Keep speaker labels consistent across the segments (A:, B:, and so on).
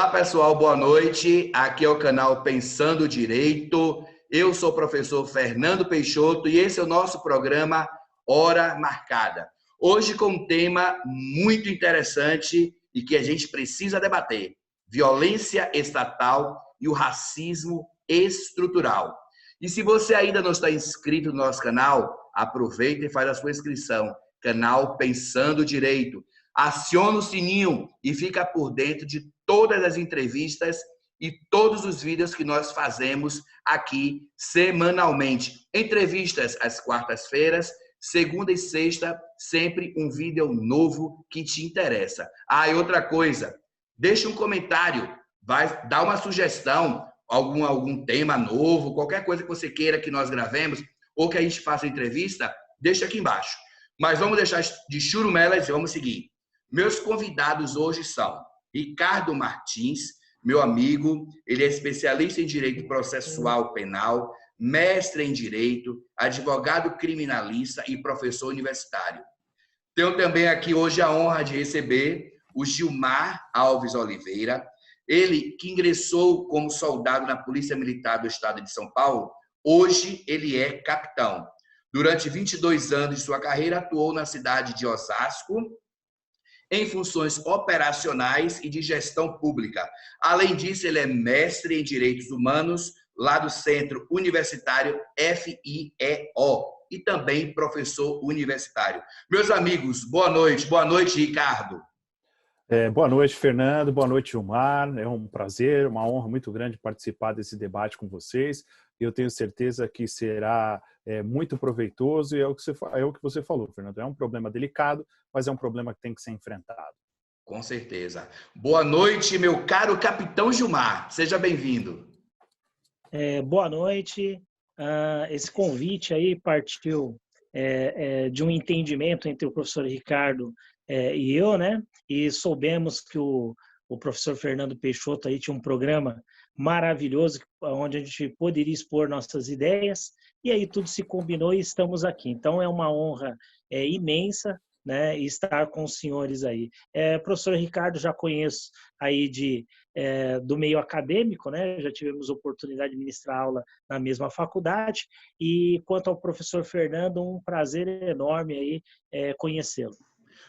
A: Olá, pessoal, boa noite. Aqui é o canal Pensando Direito. Eu sou o professor Fernando Peixoto e esse é o nosso programa Hora Marcada. Hoje com um tema muito interessante e que a gente precisa debater: violência estatal e o racismo estrutural. E se você ainda não está inscrito no nosso canal, aproveita e faz a sua inscrição. Canal Pensando Direito. Aciona o sininho e fica por dentro de todas as entrevistas e todos os vídeos que nós fazemos aqui semanalmente. Entrevistas às quartas-feiras, segunda e sexta, sempre um vídeo novo que te interessa. Ah, e outra coisa, deixa um comentário, vai dar uma sugestão, algum tema novo, qualquer coisa que você queira que nós gravemos ou que a gente faça entrevista, deixa aqui embaixo. Mas vamos deixar de churumelas e vamos seguir. Meus convidados hoje são Ricardo Martins, meu amigo, ele é especialista em Direito Processual Penal, mestre em Direito, advogado criminalista e professor universitário. Tenho também aqui hoje a honra de receber o Gilmar Alves Oliveira, ele que ingressou como soldado na Polícia Militar do Estado de São Paulo, hoje ele é capitão. Durante 22 anos de sua carreira, atuou na cidade de Osasco, em funções operacionais e de gestão pública. Além disso, ele é mestre em Direitos Humanos, lá do Centro Universitário FIEO, e também professor universitário. Meus amigos, boa noite. Boa noite, Ricardo.
B: Boa noite, Fernando. Boa noite, Gilmar. É um prazer, uma honra muito grande participar desse debate com vocês. Eu tenho certeza que será muito proveitoso e é o que você falou, Fernando. É um problema delicado, mas é um problema que tem que ser enfrentado.
A: Com certeza. Boa noite, meu caro capitão Gilmar. Seja bem-vindo.
C: Boa noite. Esse convite aí partiu de um entendimento entre o professor Ricardo e eu, né? E soubemos que o professor Fernando Peixoto aí tinha um programa maravilhoso onde a gente poderia expor nossas ideias, e aí tudo se combinou e estamos aqui. Então é uma honra imensa, né, estar com os senhores aí. Professor Ricardo, já conheço aí do meio acadêmico, né? Já tivemos oportunidade de ministrar aula na mesma faculdade, e quanto ao professor Fernando, um prazer enorme aí conhecê-lo.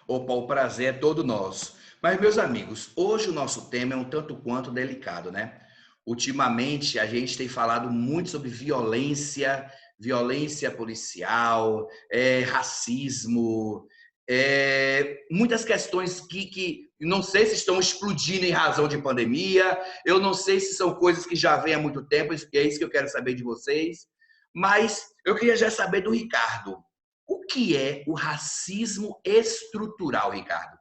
A: Opa, o prazer é todo nosso. Mas, meus amigos, hoje o nosso tema é um tanto quanto delicado, né? Ultimamente, a gente tem falado muito sobre violência policial, racismo, muitas questões que não sei se estão explodindo em razão de pandemia, eu não sei se são coisas que já vêm há muito tempo, e é isso que eu quero saber de vocês. Mas eu queria já saber do Ricardo. O que é o racismo estrutural, Ricardo?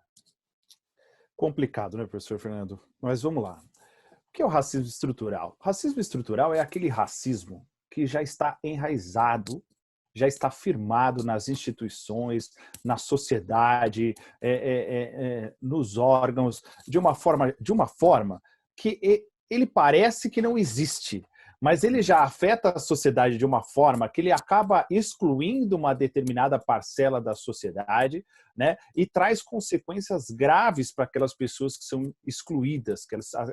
B: Complicado, né, professor Fernando? Mas vamos lá. O que é o racismo estrutural? O racismo estrutural é aquele racismo que já está enraizado, já está firmado nas instituições, na sociedade, nos órgãos, de uma forma que ele parece que não existe, mas ele já afeta a sociedade de uma forma que ele acaba excluindo uma determinada parcela da sociedade, né? E traz consequências graves para aquelas pessoas que são excluídas,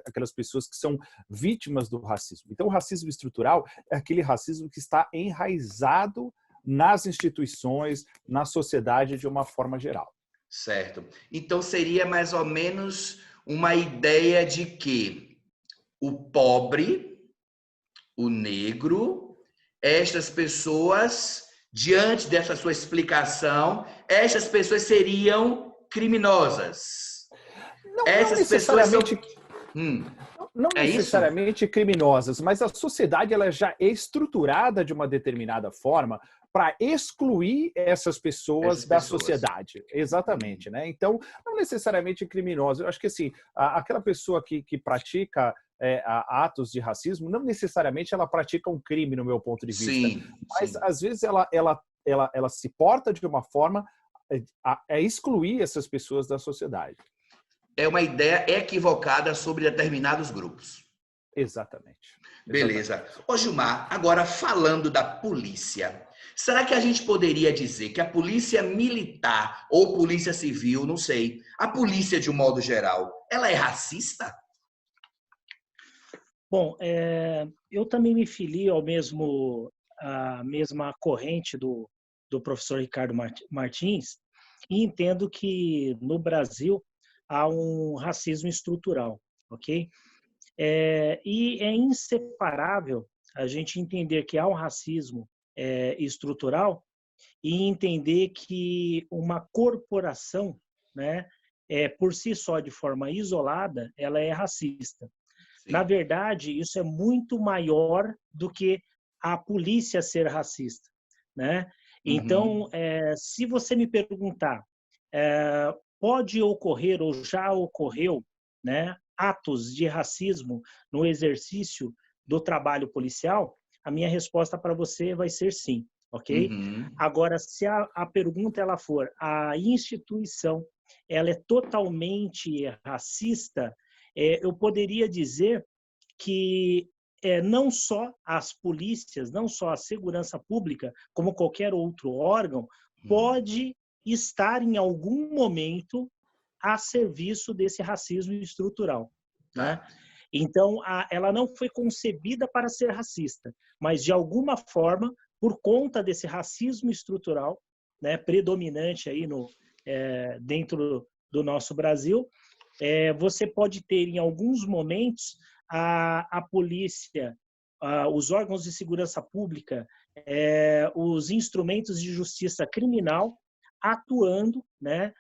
B: aquelas pessoas que são vítimas do racismo. Então, o racismo estrutural é aquele racismo que está enraizado nas instituições, na sociedade de uma forma geral.
A: Certo. Então, seria mais ou menos uma ideia de que o pobre, o negro, estas pessoas, diante dessa sua explicação, estas pessoas seriam criminosas.
B: Não necessariamente, não
A: É
B: necessariamente
A: isso?
B: Criminosas, mas a sociedade ela já é estruturada de uma determinada forma para excluir essas pessoas da sociedade. Exatamente, né? Então, não necessariamente criminosa. Eu acho que assim, aquela pessoa que pratica atos de racismo, não necessariamente ela pratica um crime, no meu ponto de vista.
A: Sim,
B: mas,
A: sim.
B: às vezes, ela se porta de uma forma a excluir essas pessoas da sociedade.
A: É uma ideia equivocada sobre determinados grupos.
B: Exatamente.
A: Beleza. Ô Gilmar, agora falando da polícia, será que a gente poderia dizer que a polícia militar ou polícia civil, não sei, a polícia de um modo geral, ela é racista?
C: Bom, eu também me filio à mesma corrente do professor Ricardo Martins e entendo que no Brasil há um racismo estrutural, ok? E é inseparável a gente entender que há um racismo estrutural e entender que uma corporação, né, por si só, de forma isolada, ela é racista. Na
A: Sim.
C: verdade, isso é muito maior do que a polícia ser racista, né? Então,
A: Uhum.
C: se você me perguntar, pode ocorrer ou já ocorreu, né, atos de racismo no exercício do trabalho policial? A minha resposta para você vai ser sim, ok?
A: Uhum.
C: Agora, se a pergunta ela for, a instituição ela é totalmente racista, eu poderia dizer que não só as polícias, não só a segurança pública, como qualquer outro órgão,
A: Uhum.
C: pode estar em algum momento a serviço desse racismo estrutural, né?
A: Tá.
C: Então, ela não foi concebida para ser racista, mas de alguma forma, por conta desse racismo estrutural, né, predominante aí dentro do nosso Brasil, você pode ter em alguns momentos a polícia, os órgãos de segurança pública, os instrumentos de justiça criminal atuando, né,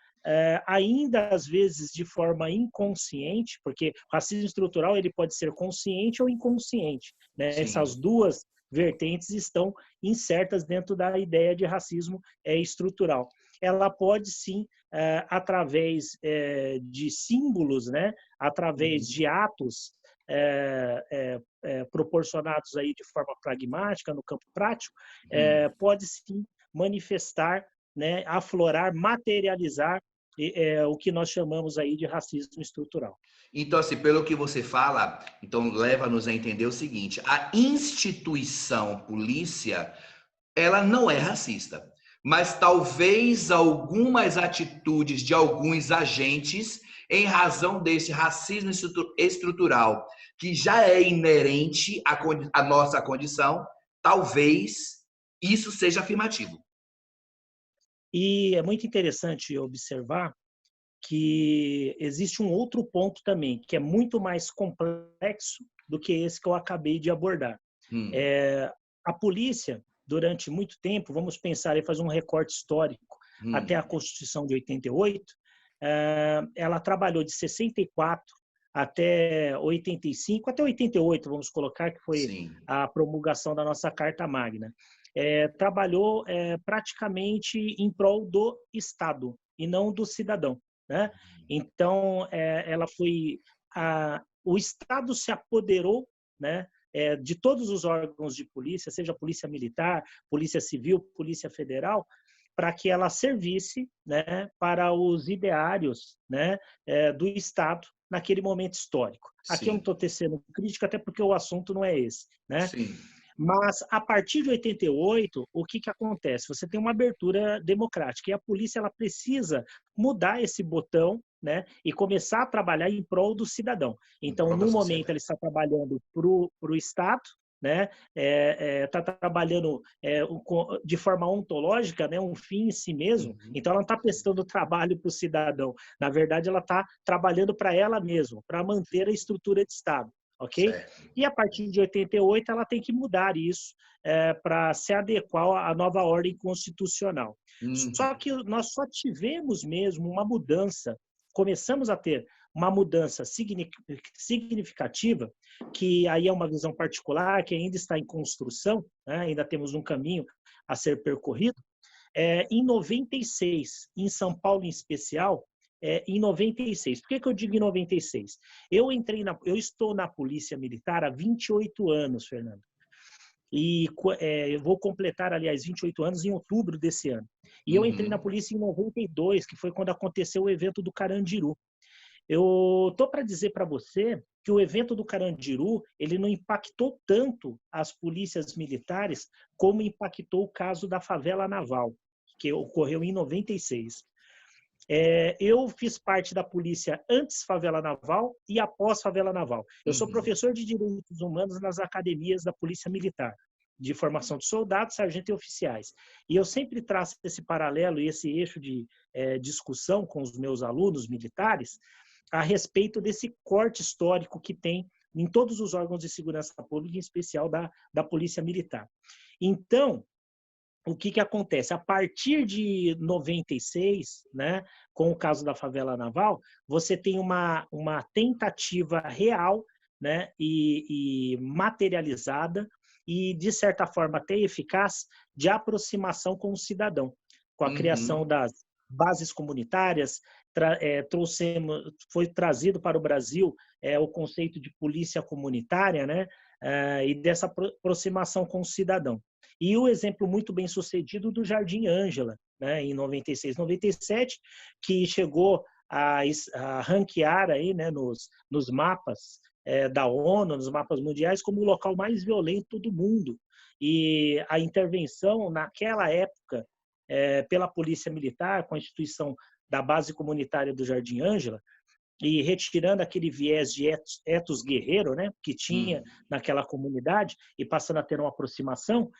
C: ainda às vezes de forma inconsciente, porque o racismo estrutural ele pode ser consciente ou inconsciente, né? Essas
A: Sim.
C: duas vertentes estão insertas dentro da ideia de racismo estrutural. Ela pode sim, através de símbolos, né? Através
A: Uhum.
C: de atos proporcionados aí de forma pragmática no campo prático,
A: Uhum.
C: pode sim manifestar, né, aflorar, materializar o que nós chamamos aí de racismo estrutural.
A: Então, assim, pelo que você fala, então leva-nos a entender o seguinte: a instituição polícia, ela não é racista, mas talvez algumas atitudes de alguns agentes, em razão desse racismo estrutural, que já é inerente à nossa condição, talvez isso seja afirmativo.
C: E é muito interessante observar que existe um outro ponto também, que é muito mais complexo do que esse que eu acabei de abordar.
A: Hum,
C: É, a polícia, durante muito tempo, vamos pensar e fazer um recorte histórico, até a
A: hum,
C: Constituição de 88, ela trabalhou de 64 até 85, até 88, vamos colocar, que foi
A: sim,
C: a promulgação da nossa Carta Magna. Trabalhou praticamente em prol do Estado e não do cidadão, né? Então, ela foi o Estado se apoderou, né, de todos os órgãos de polícia, seja polícia militar, polícia civil, polícia federal, para que ela servisse, né, para os ideários, né, do Estado naquele momento histórico. Aqui eu não
A: sim,
C: estou tecendo crítica, até porque o assunto não é esse, né?
A: sim.
C: Mas, a partir de 88, o que acontece? Você tem uma abertura democrática e a polícia ela precisa mudar esse botão, né, e começar a trabalhar em prol do cidadão.
A: Em
C: Então,
A: prol da
C: no momento,
A: sociedade.
C: ele está trabalhando para o Estado, né, está trabalhando de forma ontológica, né, um fim em si mesmo.
A: Uhum.
C: Então, ela não está prestando trabalho para o cidadão. Na verdade, ela está trabalhando para ela mesma, para manter a estrutura de Estado. Ok?
A: Certo.
C: E a partir de 88 ela tem que mudar isso para se adequar à nova ordem constitucional. Só
A: Uhum.
C: que nós só tivemos mesmo uma mudança, começamos a ter uma mudança significativa, que aí é uma visão particular, que ainda está em construção, né? Ainda temos um caminho a ser percorrido, em 96, em São Paulo em especial, em 96. Por que eu digo em 96? Eu estou na Polícia Militar há 28 anos, Fernando. E eu vou completar, aliás, 28 anos em outubro desse ano. E eu entrei na
A: Uhum.
C: polícia em 92, que foi quando aconteceu o evento do Carandiru. Eu tô para dizer para você que o evento do Carandiru ele não impactou tanto as polícias militares como impactou o caso da favela naval, que ocorreu em 96. Eu fiz parte da polícia antes Favela Naval e após Favela Naval. Eu sou professor de Direitos Humanos nas academias da Polícia Militar, de formação de soldados, sargento e oficiais. E eu sempre traço esse paralelo e esse eixo de discussão com os meus alunos militares a respeito desse corte histórico que tem em todos os órgãos de segurança pública, em especial da Polícia Militar. Então, o que acontece? A partir de 96, né, com o caso da Favela Naval, você tem uma tentativa real, né, e materializada e, de certa forma, até eficaz, de aproximação com o cidadão. Com a criação das bases comunitárias, foi trazido para o Brasil o conceito de polícia comunitária, né, e dessa aproximação com o cidadão. E o exemplo muito bem sucedido do Jardim Ângela, né, em 96, 97, que chegou a ranquear aí, né, nos mapas da ONU, nos mapas mundiais, como o local mais violento do mundo. E a intervenção naquela época pela Polícia Militar, com a instituição da base comunitária do Jardim Ângela, e retirando aquele viés de ethos guerreiro, né, que tinha naquela comunidade, e passando a ter uma aproximação,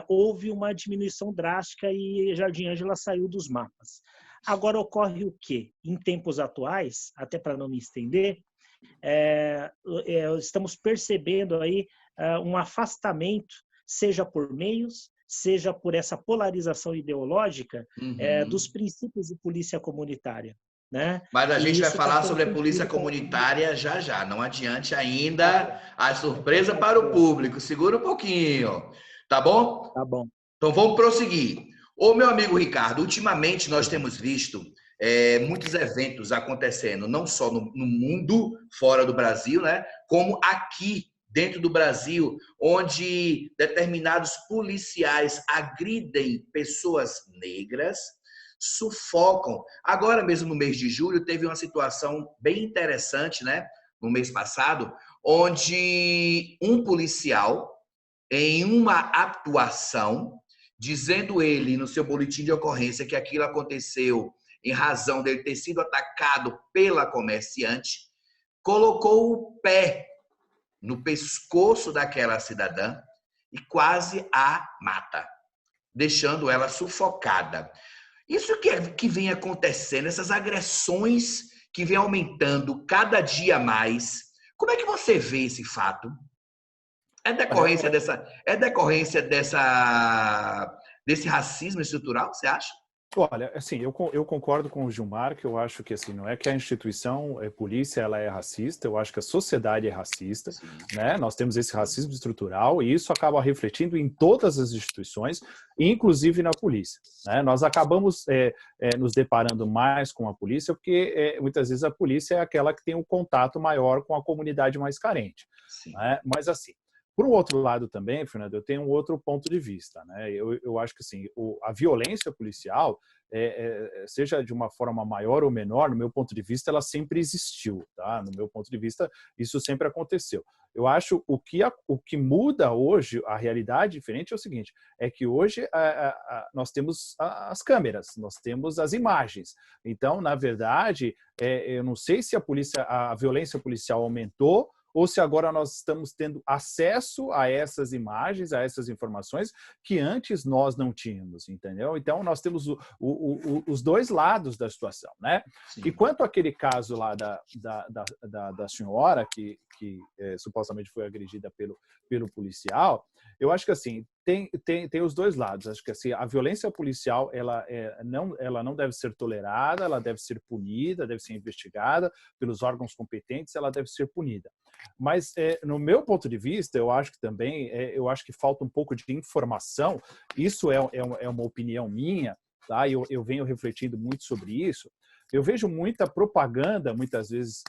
C: houve uma diminuição drástica e Jardim Ângela saiu dos mapas. Agora ocorre o quê? Em tempos atuais, até para não me estender, estamos percebendo aí um afastamento, seja por meios, seja por essa polarização ideológica dos princípios de polícia comunitária. Né?
A: Mas a gente vai falar sobre a polícia comunitária já. Não adiante ainda a surpresa para o público. Segura um pouquinho. Tá bom?
C: Tá bom.
A: Então vamos prosseguir. Ô, meu amigo Ricardo, ultimamente nós temos visto muitos eventos acontecendo, não só no mundo, fora do Brasil, né? Como aqui dentro do Brasil, onde determinados policiais agridem pessoas negras, sufocam. Agora mesmo no mês de julho teve uma situação bem interessante, né? No mês passado, onde um policial, em uma atuação, dizendo ele no seu boletim de ocorrência que aquilo aconteceu em razão dele ter sido atacado pela comerciante, colocou o pé no pescoço daquela cidadã e quase a mata, deixando ela sufocada. Isso que vem acontecendo, essas agressões que vem aumentando cada dia mais, como é que você vê esse fato? É decorrência desse racismo estrutural, você acha?
B: Olha, assim, eu concordo com o Gilmar, que eu acho que assim, não é que a instituição polícia ela é racista, eu acho que a sociedade é racista, né? Nós temos esse racismo estrutural e isso acaba refletindo em todas as instituições, inclusive na polícia, né? Nós acabamos nos deparando mais com a polícia porque muitas vezes a polícia é aquela que tem um contato maior com a comunidade mais carente, né? Mas assim, por um outro lado também, Fernando, eu tenho um outro ponto de vista, né? Eu acho que assim, a violência policial, seja de uma forma maior ou menor, no meu ponto de vista, ela sempre existiu, tá? No meu ponto de vista, isso sempre aconteceu. Eu acho o que muda hoje, a realidade diferente é o seguinte, é que hoje nós temos as câmeras, nós temos as imagens. Então, na verdade, eu não sei se a violência policial aumentou, ou se agora nós estamos tendo acesso a essas imagens, a essas informações que antes nós não tínhamos, entendeu? Então, nós temos os dois lados da situação, né? Sim. E quanto àquele caso lá da senhora que supostamente foi agredida pelo policial, eu acho que assim, tem os dois lados. Acho que assim, a violência policial ela não deve ser tolerada, ela deve ser punida, deve ser investigada pelos órgãos competentes, ela deve ser punida. Mas, no meu ponto de vista, eu acho que também, eu acho que falta um pouco de informação. Isso é uma opinião minha, tá? Eu venho refletindo muito sobre isso. Eu vejo muita propaganda, muitas vezes,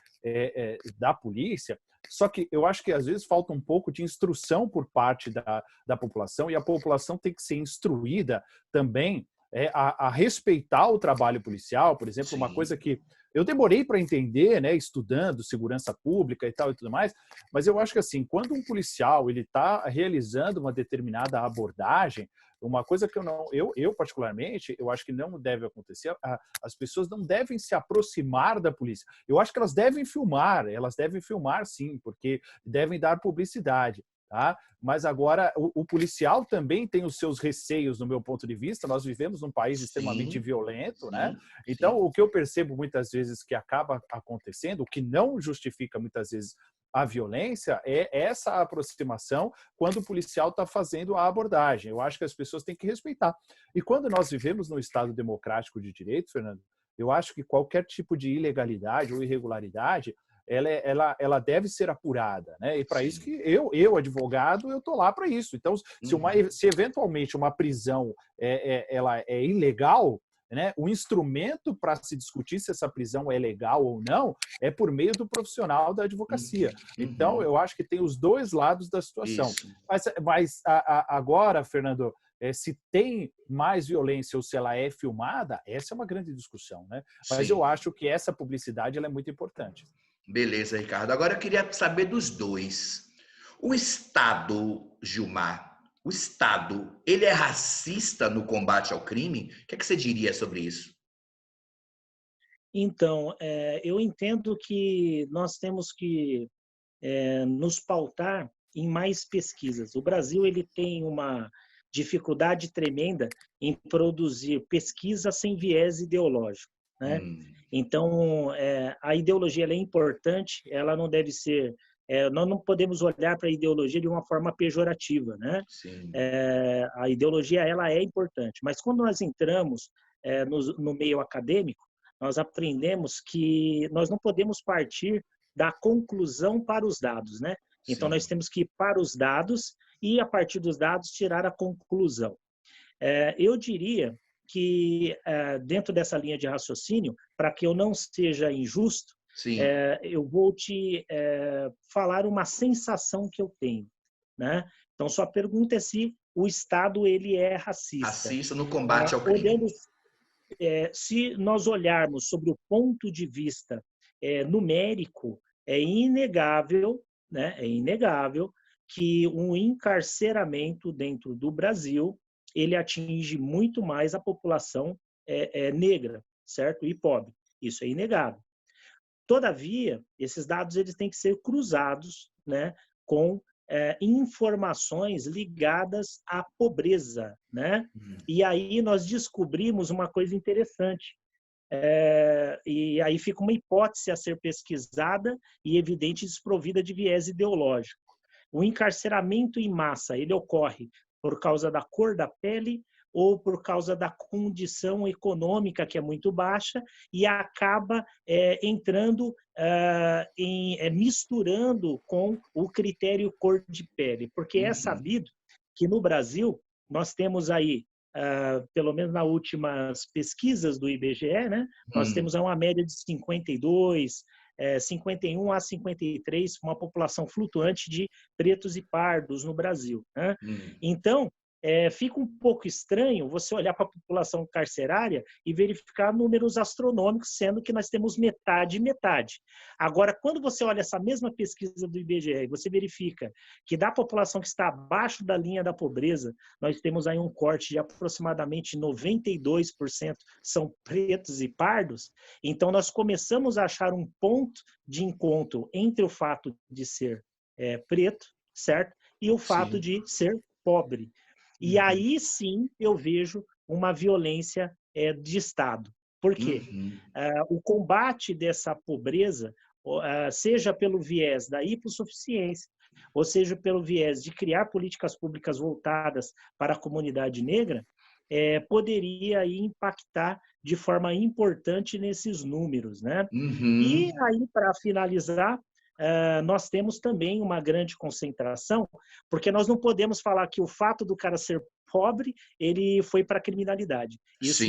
B: da polícia, só que eu acho que, às vezes, falta um pouco de instrução por parte da população, e a população tem que ser instruída também a respeitar o trabalho policial. Por exemplo, uma coisa que eu demorei para entender, né, estudando segurança pública e tal e tudo mais, mas eu acho que assim, quando um policial ele está realizando uma determinada abordagem, Uma coisa que eu particularmente, eu acho que não deve acontecer, as pessoas não devem se aproximar da polícia. Eu acho que elas devem filmar sim, porque devem dar publicidade. Tá? Mas agora o policial também tem os seus receios, no meu ponto de vista. Nós vivemos num país extremamente violento, né? Então, o que eu percebo muitas vezes que acaba acontecendo, o que não justifica muitas vezes a violência, é essa aproximação quando o policial está fazendo a abordagem. Eu acho que as pessoas têm que respeitar. E quando nós vivemos num Estado democrático de direito, Fernando, eu acho que qualquer tipo de ilegalidade ou irregularidade ela deve ser apurada, né? E para isso que eu advogado, eu estou lá para isso. Então, se eventualmente uma prisão ela é ilegal, né? O instrumento para se discutir se essa prisão é legal ou não é por meio do profissional da advocacia. Então, eu acho que tem os dois lados da situação. Mas agora, Fernando, se tem mais violência ou se ela é filmada, essa é uma grande discussão, né? Mas eu acho que essa publicidade ela é muito importante.
A: Beleza, Ricardo. Agora eu queria saber dos dois. O Estado, Gilmar, o Estado, ele é racista no combate ao crime? O que é que você diria sobre isso?
C: Então, eu entendo que nós temos que nos pautar em mais pesquisas. O Brasil ele tem uma dificuldade tremenda em produzir pesquisa sem viés ideológico, né? Então, a ideologia ela é importante, ela não deve ser... nós não podemos olhar para a ideologia de uma forma pejorativa, né? A ideologia ela é importante, mas quando nós entramos no meio acadêmico, nós aprendemos que nós não podemos partir da conclusão para os dados, né? Então, nós temos que ir para os dados e, a partir dos dados, tirar a conclusão. Eu diria que, dentro dessa linha de raciocínio, para que eu não seja injusto, eu vou te falar uma sensação que eu tenho, né? Então, sua pergunta é se o Estado ele é racista.
A: Racista no combate ao crime.
C: Se nós olharmos sobre o ponto de vista numérico, é inegável, né? É inegável que um encarceramento dentro do Brasil ele atinge muito mais a população negra, certo? E pobre. Isso é inegável. Todavia, esses dados eles têm que ser cruzados, né, com informações ligadas à pobreza, né? E aí nós descobrimos uma coisa interessante. E aí fica uma hipótese a ser pesquisada e evidente desprovida de viés ideológico. O encarceramento em massa ele ocorre por causa da cor da pele ou por causa da condição econômica que é muito baixa e acaba entrando misturando com o critério cor de pele, porque é sabido que no Brasil nós temos aí pelo menos nas últimas pesquisas do IBGE, né, nós temos uma média de 52, 51 a 53, uma população flutuante de pretos e pardos no Brasil, né? Então, fica um pouco estranho você olhar para a população carcerária e verificar números astronômicos, sendo que nós temos metade e metade. Agora, quando você olha essa mesma pesquisa do IBGE, você verifica que da população que está abaixo da linha da pobreza, nós temos aí um corte de aproximadamente 92% são pretos e pardos, então nós começamos a achar um ponto de encontro entre o fato de ser preto, certo? E o fato de ser pobre. E aí sim eu vejo uma violência de Estado. Por quê? O combate dessa pobreza, seja pelo viés da hipossuficiência, ou seja pelo viés de criar políticas públicas voltadas para a comunidade negra, poderia aí impactar de forma importante nesses números, né? E aí, para finalizar, nós temos também uma grande concentração, porque nós não podemos falar que o fato do cara ser pobre, ele foi para a criminalidade. Isso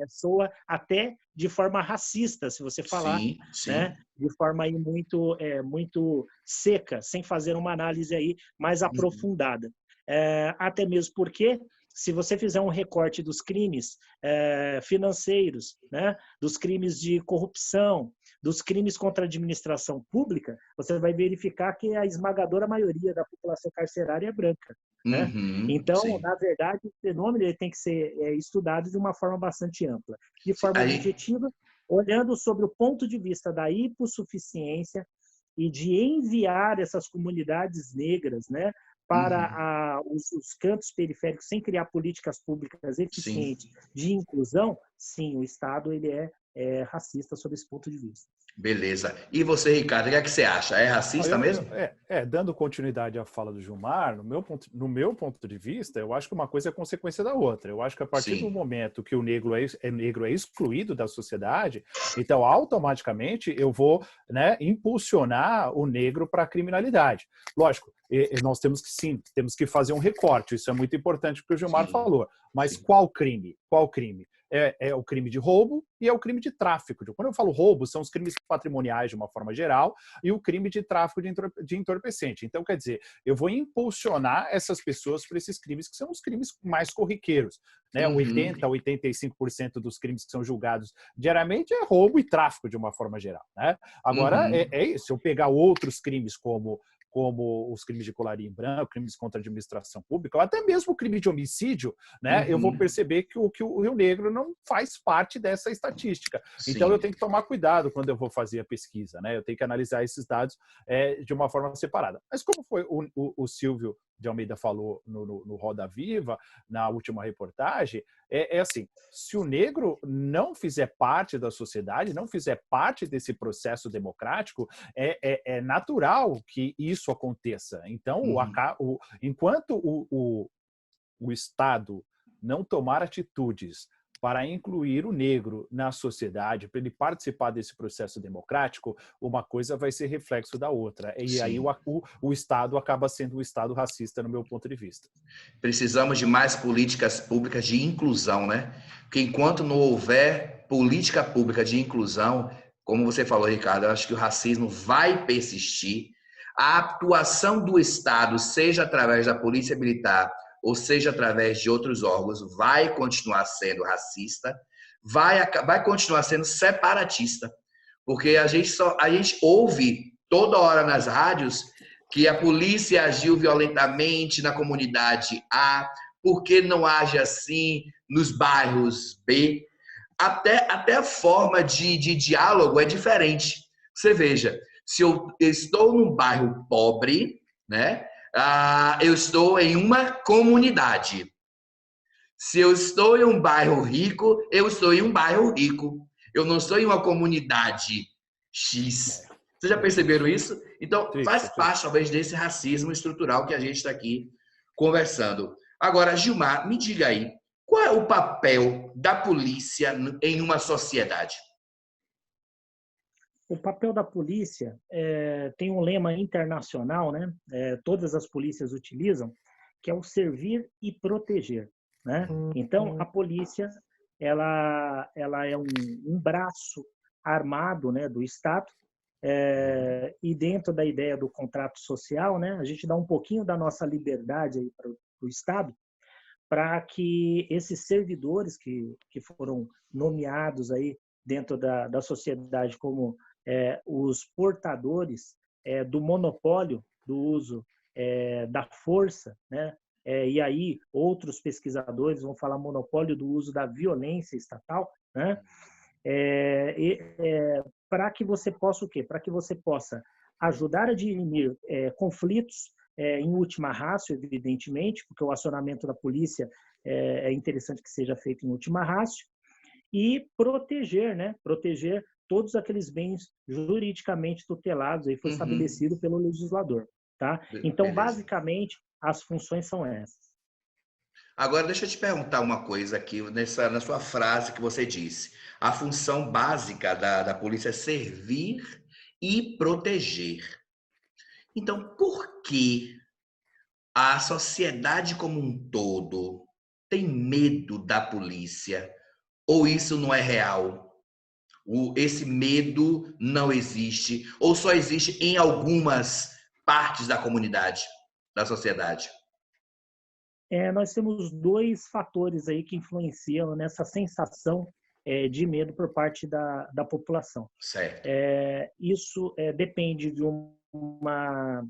C: soa até de forma racista, se você falar, né? De forma aí muito seca, sem fazer uma análise aí mais aprofundada. Até mesmo porque, se você fizer um recorte dos crimes financeiros, né? Dos crimes de corrupção, dos crimes contra a administração pública, você vai verificar que a esmagadora maioria da população carcerária é branca. né? Então,
A: sim.
C: na verdade, o fenômeno ele tem que ser estudado de uma forma bastante ampla, de forma
A: Aí,
C: objetiva, olhando sobre o ponto de vista da hipossuficiência e de enviar essas comunidades negras, né, para os cantos periféricos sem criar políticas públicas
A: sim.
C: eficientes de inclusão, sim, o Estado ele é racista sob esse ponto de vista.
A: Beleza. E você, Ricardo, o que é que você acha? É racista mesmo?
B: Dando continuidade à fala do Gilmar, no meu ponto de vista, eu acho que uma coisa é consequência da outra. Eu acho que a partir do
A: Sim.
B: momento que o negro é excluído da sociedade, então automaticamente eu vou, né, impulsionar o negro para a criminalidade. Lógico, nós temos que fazer um recorte. Isso é muito importante porque o Gilmar
A: Sim.
B: falou. Mas
A: Sim.
B: qual crime? Qual crime? É o crime de roubo e é o crime de tráfico. Quando eu falo roubo, são os crimes patrimoniais de uma forma geral e o crime de tráfico de entorpecente. Então, quer dizer, eu vou impulsionar essas pessoas para esses crimes que são os crimes mais corriqueiros. Né? 80% a 85% dos crimes que são julgados diariamente é roubo e tráfico de uma forma geral. Né? Agora, é isso. Se eu pegar outros crimes como os crimes de colarinho branco, crimes contra a administração pública, ou até mesmo o crime de homicídio, né, eu vou perceber que o Rio Negro não faz parte dessa estatística. Então, eu
A: Sim.
B: tenho que tomar cuidado quando eu vou fazer a pesquisa, né? Eu tenho que analisar esses dados de uma forma separada. Mas como foi o Silvio de Almeida falou no Roda Viva, na última reportagem, assim, se o negro não fizer parte da sociedade, não fizer parte desse processo democrático, é natural que isso aconteça. Então, enquanto o Estado não tomar atitudes para incluir o negro na sociedade, para ele participar desse processo democrático, uma coisa vai ser reflexo da outra. E aí
A: Sim.
B: o Estado acaba sendo um Estado racista, no meu ponto de vista.
A: Precisamos de mais políticas públicas de inclusão, né? Porque enquanto não houver política pública de inclusão, como você falou, Ricardo, eu acho que o racismo vai persistir. A atuação do Estado, seja através da Polícia Militar ou seja através de outros órgãos, vai continuar sendo racista, vai continuar sendo separatista. Porque a gente ouve toda hora nas rádios que a polícia agiu violentamente na comunidade A, por que não age assim nos bairros B? Até a forma de diálogo é diferente. Você veja, se eu estou num bairro pobre, né, eu estou em uma comunidade. Se eu estou em um bairro rico, eu estou em um bairro rico. Eu não estou em uma comunidade X. Vocês já
B: É
A: perceberam
B: triste.
A: isso? Então,
B: Triste,
A: faz
B: é
A: parte,
B: triste.
A: talvez, desse racismo estrutural que a gente está aqui conversando. Agora, Gilmar, me diga aí, qual é o papel da polícia em uma sociedade?
C: O papel da polícia tem um lema internacional, né? Todas as polícias utilizam, que é o servir e proteger, né? Então, a polícia ela é um braço armado, né, do Estado, e dentro da ideia do contrato social, né, a gente dá um pouquinho da nossa liberdade aí para o Estado, para que esses servidores que foram nomeados aí dentro da sociedade como os portadores do monopólio do uso da força, né? E aí outros pesquisadores vão falar monopólio do uso da violência estatal, né? Para que você possa o quê? Para que você possa ajudar a dirimir conflitos em última ratio, evidentemente, porque o acionamento da polícia é interessante que seja feito em última ratio, e proteger, né? Proteger todos aqueles bens juridicamente tutelados, aí foi estabelecido pelo legislador, tá? Então,
A: Beleza.
C: basicamente, as funções são essas.
A: Agora, deixa eu te perguntar uma coisa aqui, na sua frase que você disse. A função básica da polícia é servir e proteger. Então, por que a sociedade como um todo tem medo da polícia? Ou isso não é real? Esse medo não existe? Ou só existe em algumas partes da comunidade, da sociedade?
C: Nós temos dois fatores aí que influenciam nessa sensação de medo por parte da população.
A: Certo.
C: Isso depende de uma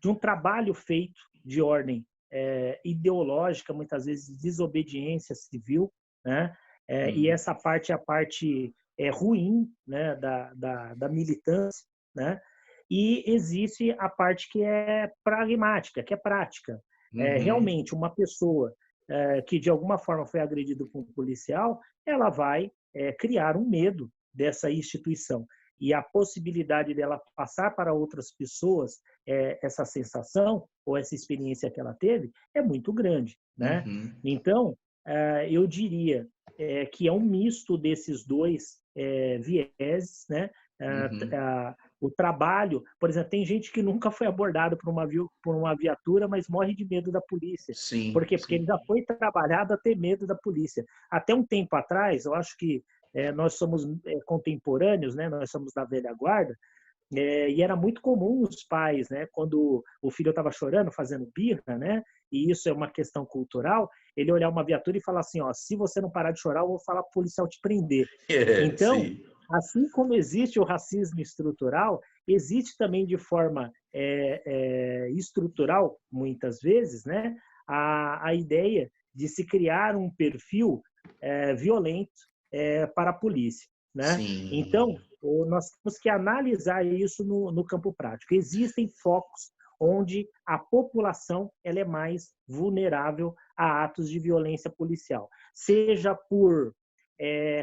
C: de um trabalho feito de ordem ideológica, muitas vezes desobediência civil, né? E essa parte é a parte ruim, né, da militância, né? E existe a parte que é pragmática, que é prática. Realmente, uma pessoa que de alguma forma foi agredida por um policial, ela vai criar um medo dessa instituição. E a possibilidade dela passar para outras pessoas essa sensação ou essa experiência que ela teve é muito grande, né? Então, eu diria que é um misto desses dois vieses, né? O trabalho, por exemplo, tem gente que nunca foi abordado por uma viatura, mas morre de medo da polícia.
A: Sim,
C: Por quê? Porque ele já foi trabalhado a ter medo da polícia. Até um tempo atrás, eu acho que nós somos contemporâneos, né? Nós somos da velha guarda, e era muito comum os pais, né? Quando o filho estava chorando, fazendo birra, né? E isso é uma questão cultural, ele olhar uma viatura e falar assim, ó, se você não parar de chorar, eu vou falar para o policial te prender. Então,
A: sim.
C: assim como existe o racismo estrutural, existe também de forma estrutural, muitas vezes, né, a ideia de se criar um perfil violento para a polícia. Né?
A: Sim.
C: Então, nós temos que analisar isso no campo prático. Existem focos onde a população ela é mais vulnerável a atos de violência policial, seja por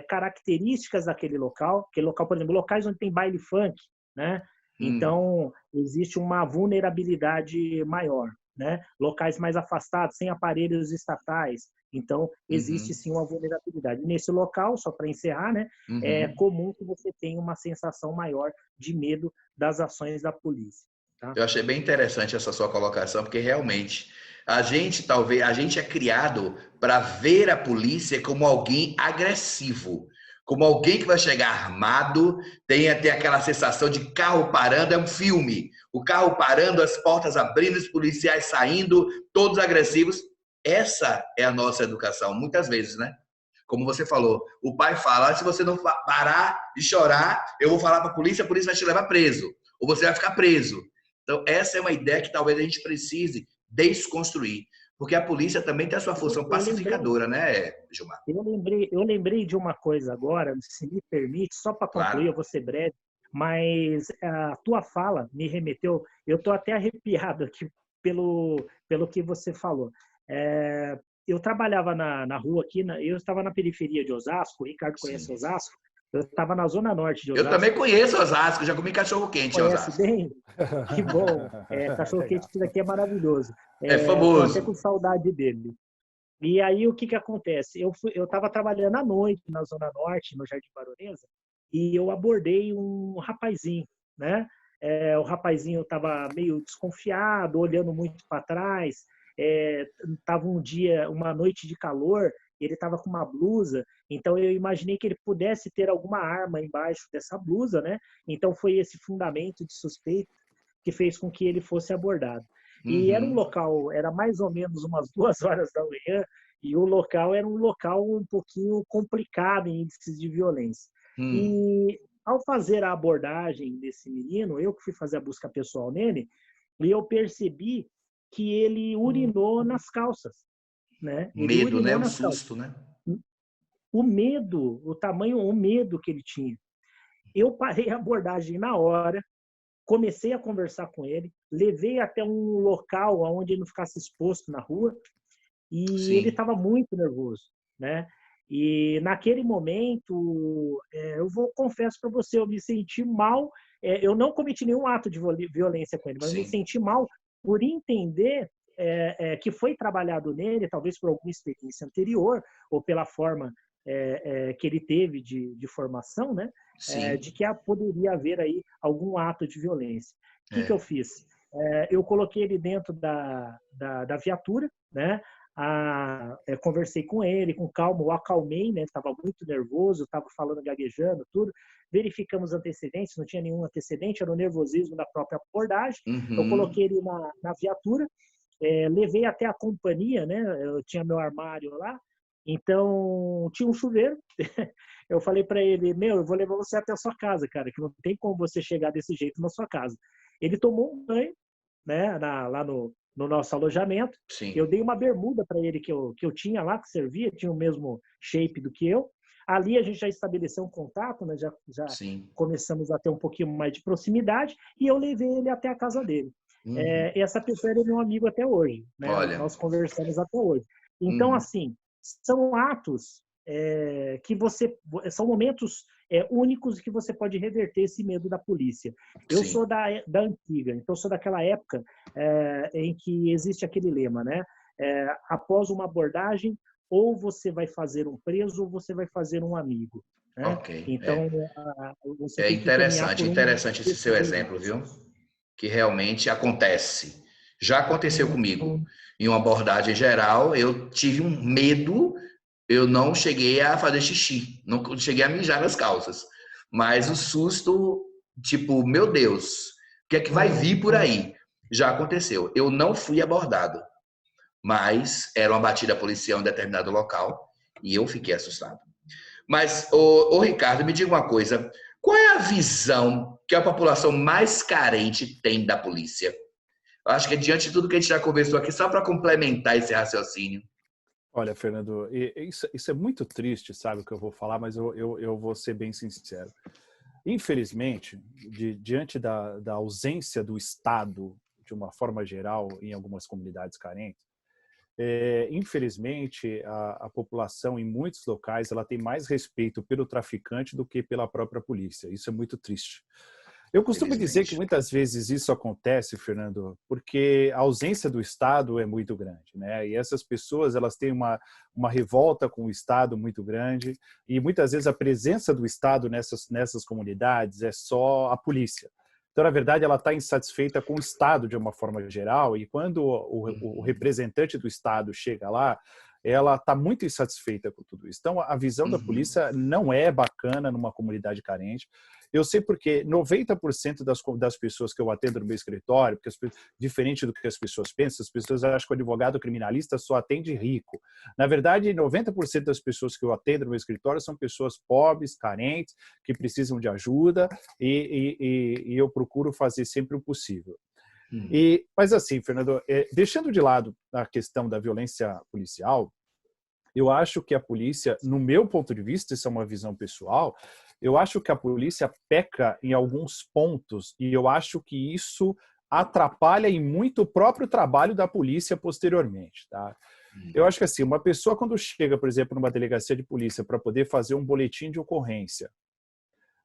C: características daquele local, por exemplo, locais onde tem baile funk, né? Então, existe uma vulnerabilidade maior, né? Locais mais afastados, sem aparelhos estatais, então existe sim uma vulnerabilidade. Nesse local, só para encerrar, né? É comum que você tenha uma sensação maior de medo das ações da polícia. Tá?
A: Eu achei bem interessante essa sua colocação, porque realmente a gente é criado para ver a polícia como alguém agressivo, como alguém que vai chegar armado, tem até aquela sensação de carro parando, é um filme. O carro parando, as portas abrindo, os policiais saindo, todos agressivos. Essa é a nossa educação, muitas vezes, né? Como você falou, o pai fala, se você não parar de chorar, eu vou falar para a polícia vai te levar preso, ou você vai ficar preso. Então, essa é uma ideia que talvez a gente precise desconstruir, porque a polícia também tem a sua função pacificadora, né, Gilmar?
C: Eu lembrei de uma coisa agora, se me permite, só para concluir,
A: Claro.
C: eu vou ser breve, mas a tua fala me remeteu, eu estou até arrepiado aqui pelo que você falou. Eu trabalhava na rua aqui, eu estava na periferia de Osasco, o Ricardo conhece Osasco, eu estava na zona norte de Osasco.
A: Eu também conheço Osasco, já comi cachorro-quente em Osasco.
C: Conhece bem? Que bom. Cachorro-quente daqui é maravilhoso.
A: É
C: Estou até com
A: famoso.
C: saudade dele. E aí, o que acontece? Eu estava trabalhando à noite na Zona Norte, no Jardim Baronesa, e eu abordei um rapazinho, né? O rapazinho estava meio desconfiado, olhando muito para trás. Estava uma noite de calor, ele estava com uma blusa, então eu imaginei que ele pudesse ter alguma arma embaixo dessa blusa, né? Então foi esse fundamento de suspeita que fez com que ele fosse abordado. E era um local, era mais ou menos umas 2 horas da manhã, e o local era um local um pouquinho complicado em índices de violência. E ao fazer a abordagem desse menino, eu que fui fazer a busca pessoal nele, e eu percebi que ele urinou nas calças, né? Ele
A: Medo, né?
C: urinou
A: Um
C: nas calças.
A: susto, né?
C: O medo, o medo que ele tinha. Eu parei a abordagem na hora, comecei a conversar com ele, levei até um local onde ele não ficasse exposto na rua, e ele estava muito nervoso, né? E naquele momento, confesso para você, eu me senti mal. Eu não cometi nenhum ato de violência com ele, mas eu me senti mal por entender que foi trabalhado nele, talvez por alguma experiência anterior ou pela forma que ele teve de formação, né? De que poderia haver aí algum ato de violência. O que eu fiz? Eu coloquei ele dentro da viatura, né? Conversei com ele com calma, o acalmei, né? Estava muito nervoso, estava falando gaguejando, tudo. Verificamos antecedentes, não tinha nenhum antecedente, era o nervosismo da própria abordagem. Eu coloquei ele na viatura, levei até a companhia, né? Eu tinha meu armário lá, então tinha um chuveiro. Eu falei para ele, eu vou levar você até a sua casa, cara, que não tem como você chegar desse jeito na sua casa. Ele tomou um banho, né, lá no nosso alojamento.
A: Sim.
C: Eu dei uma bermuda para ele que eu tinha lá, que servia, tinha o mesmo shape do que eu. Ali a gente já estabeleceu um contato, né? Já
A: Sim.
C: começamos a ter um pouquinho mais de proximidade e eu levei ele até a casa dele. Essa pessoa é meu amigo até hoje, né?
A: Olha.
C: Nós conversamos até hoje. Então, assim, são atos que são momentos únicos que você pode reverter esse medo da polícia. Eu
A: Sim.
C: sou da antiga, então sou daquela época em que existe aquele lema, né? Após uma abordagem, ou você vai fazer um preso ou você vai fazer um amigo. Né?
A: Ok.
C: Então, você
A: é
C: tem que caminhar por
A: interessante esse seu exemplo, viu? Que realmente acontece. Já aconteceu comigo. Em uma abordagem geral, eu tive um medo, eu não cheguei a fazer xixi, não cheguei a mijar nas calças. Mas o susto, tipo, meu Deus, o que é que vai vir por aí? Já aconteceu. Eu não fui abordado, mas era uma batida policial em determinado local e eu fiquei assustado. Mas, ô Ricardo, me diga uma coisa. Qual é a visão que a população mais carente tem da polícia? Eu acho que diante de tudo que a gente já conversou aqui, só para complementar esse raciocínio.
B: Olha, Fernando, isso é muito triste, sabe o que eu vou falar, mas eu vou ser bem sincero. Infelizmente, diante da ausência do Estado, de uma forma geral, em algumas comunidades carentes, infelizmente, a população em muitos locais ela tem mais respeito pelo traficante do que pela própria polícia. Isso é muito triste. Eu costumo dizer que muitas vezes isso acontece, Fernando, porque a ausência do Estado é muito grande, né? E essas pessoas elas têm uma revolta com o Estado muito grande e muitas vezes a presença do Estado nessas comunidades é só a polícia. Então, na verdade, ela está insatisfeita com o Estado de uma forma geral e quando o representante do Estado chega lá, ela está muito insatisfeita com tudo isso. Então, a visão da polícia não é bacana numa comunidade carente. Eu sei porque 90% das pessoas que eu atendo no meu escritório, porque diferente do que as pessoas pensam, as pessoas acham que o advogado criminalista só atende rico. Na verdade, 90% das pessoas que eu atendo no meu escritório são pessoas pobres, carentes, que precisam de ajuda e eu procuro fazer sempre o possível. Mas assim, Fernando, deixando de lado a questão da violência policial, eu acho que a polícia, no meu ponto de vista, isso é uma visão pessoal, eu acho que a polícia peca em alguns pontos e eu acho que isso atrapalha em muito o próprio trabalho da polícia posteriormente, tá? Eu acho que assim, uma pessoa quando chega, por exemplo, numa delegacia de polícia para poder fazer um boletim de ocorrência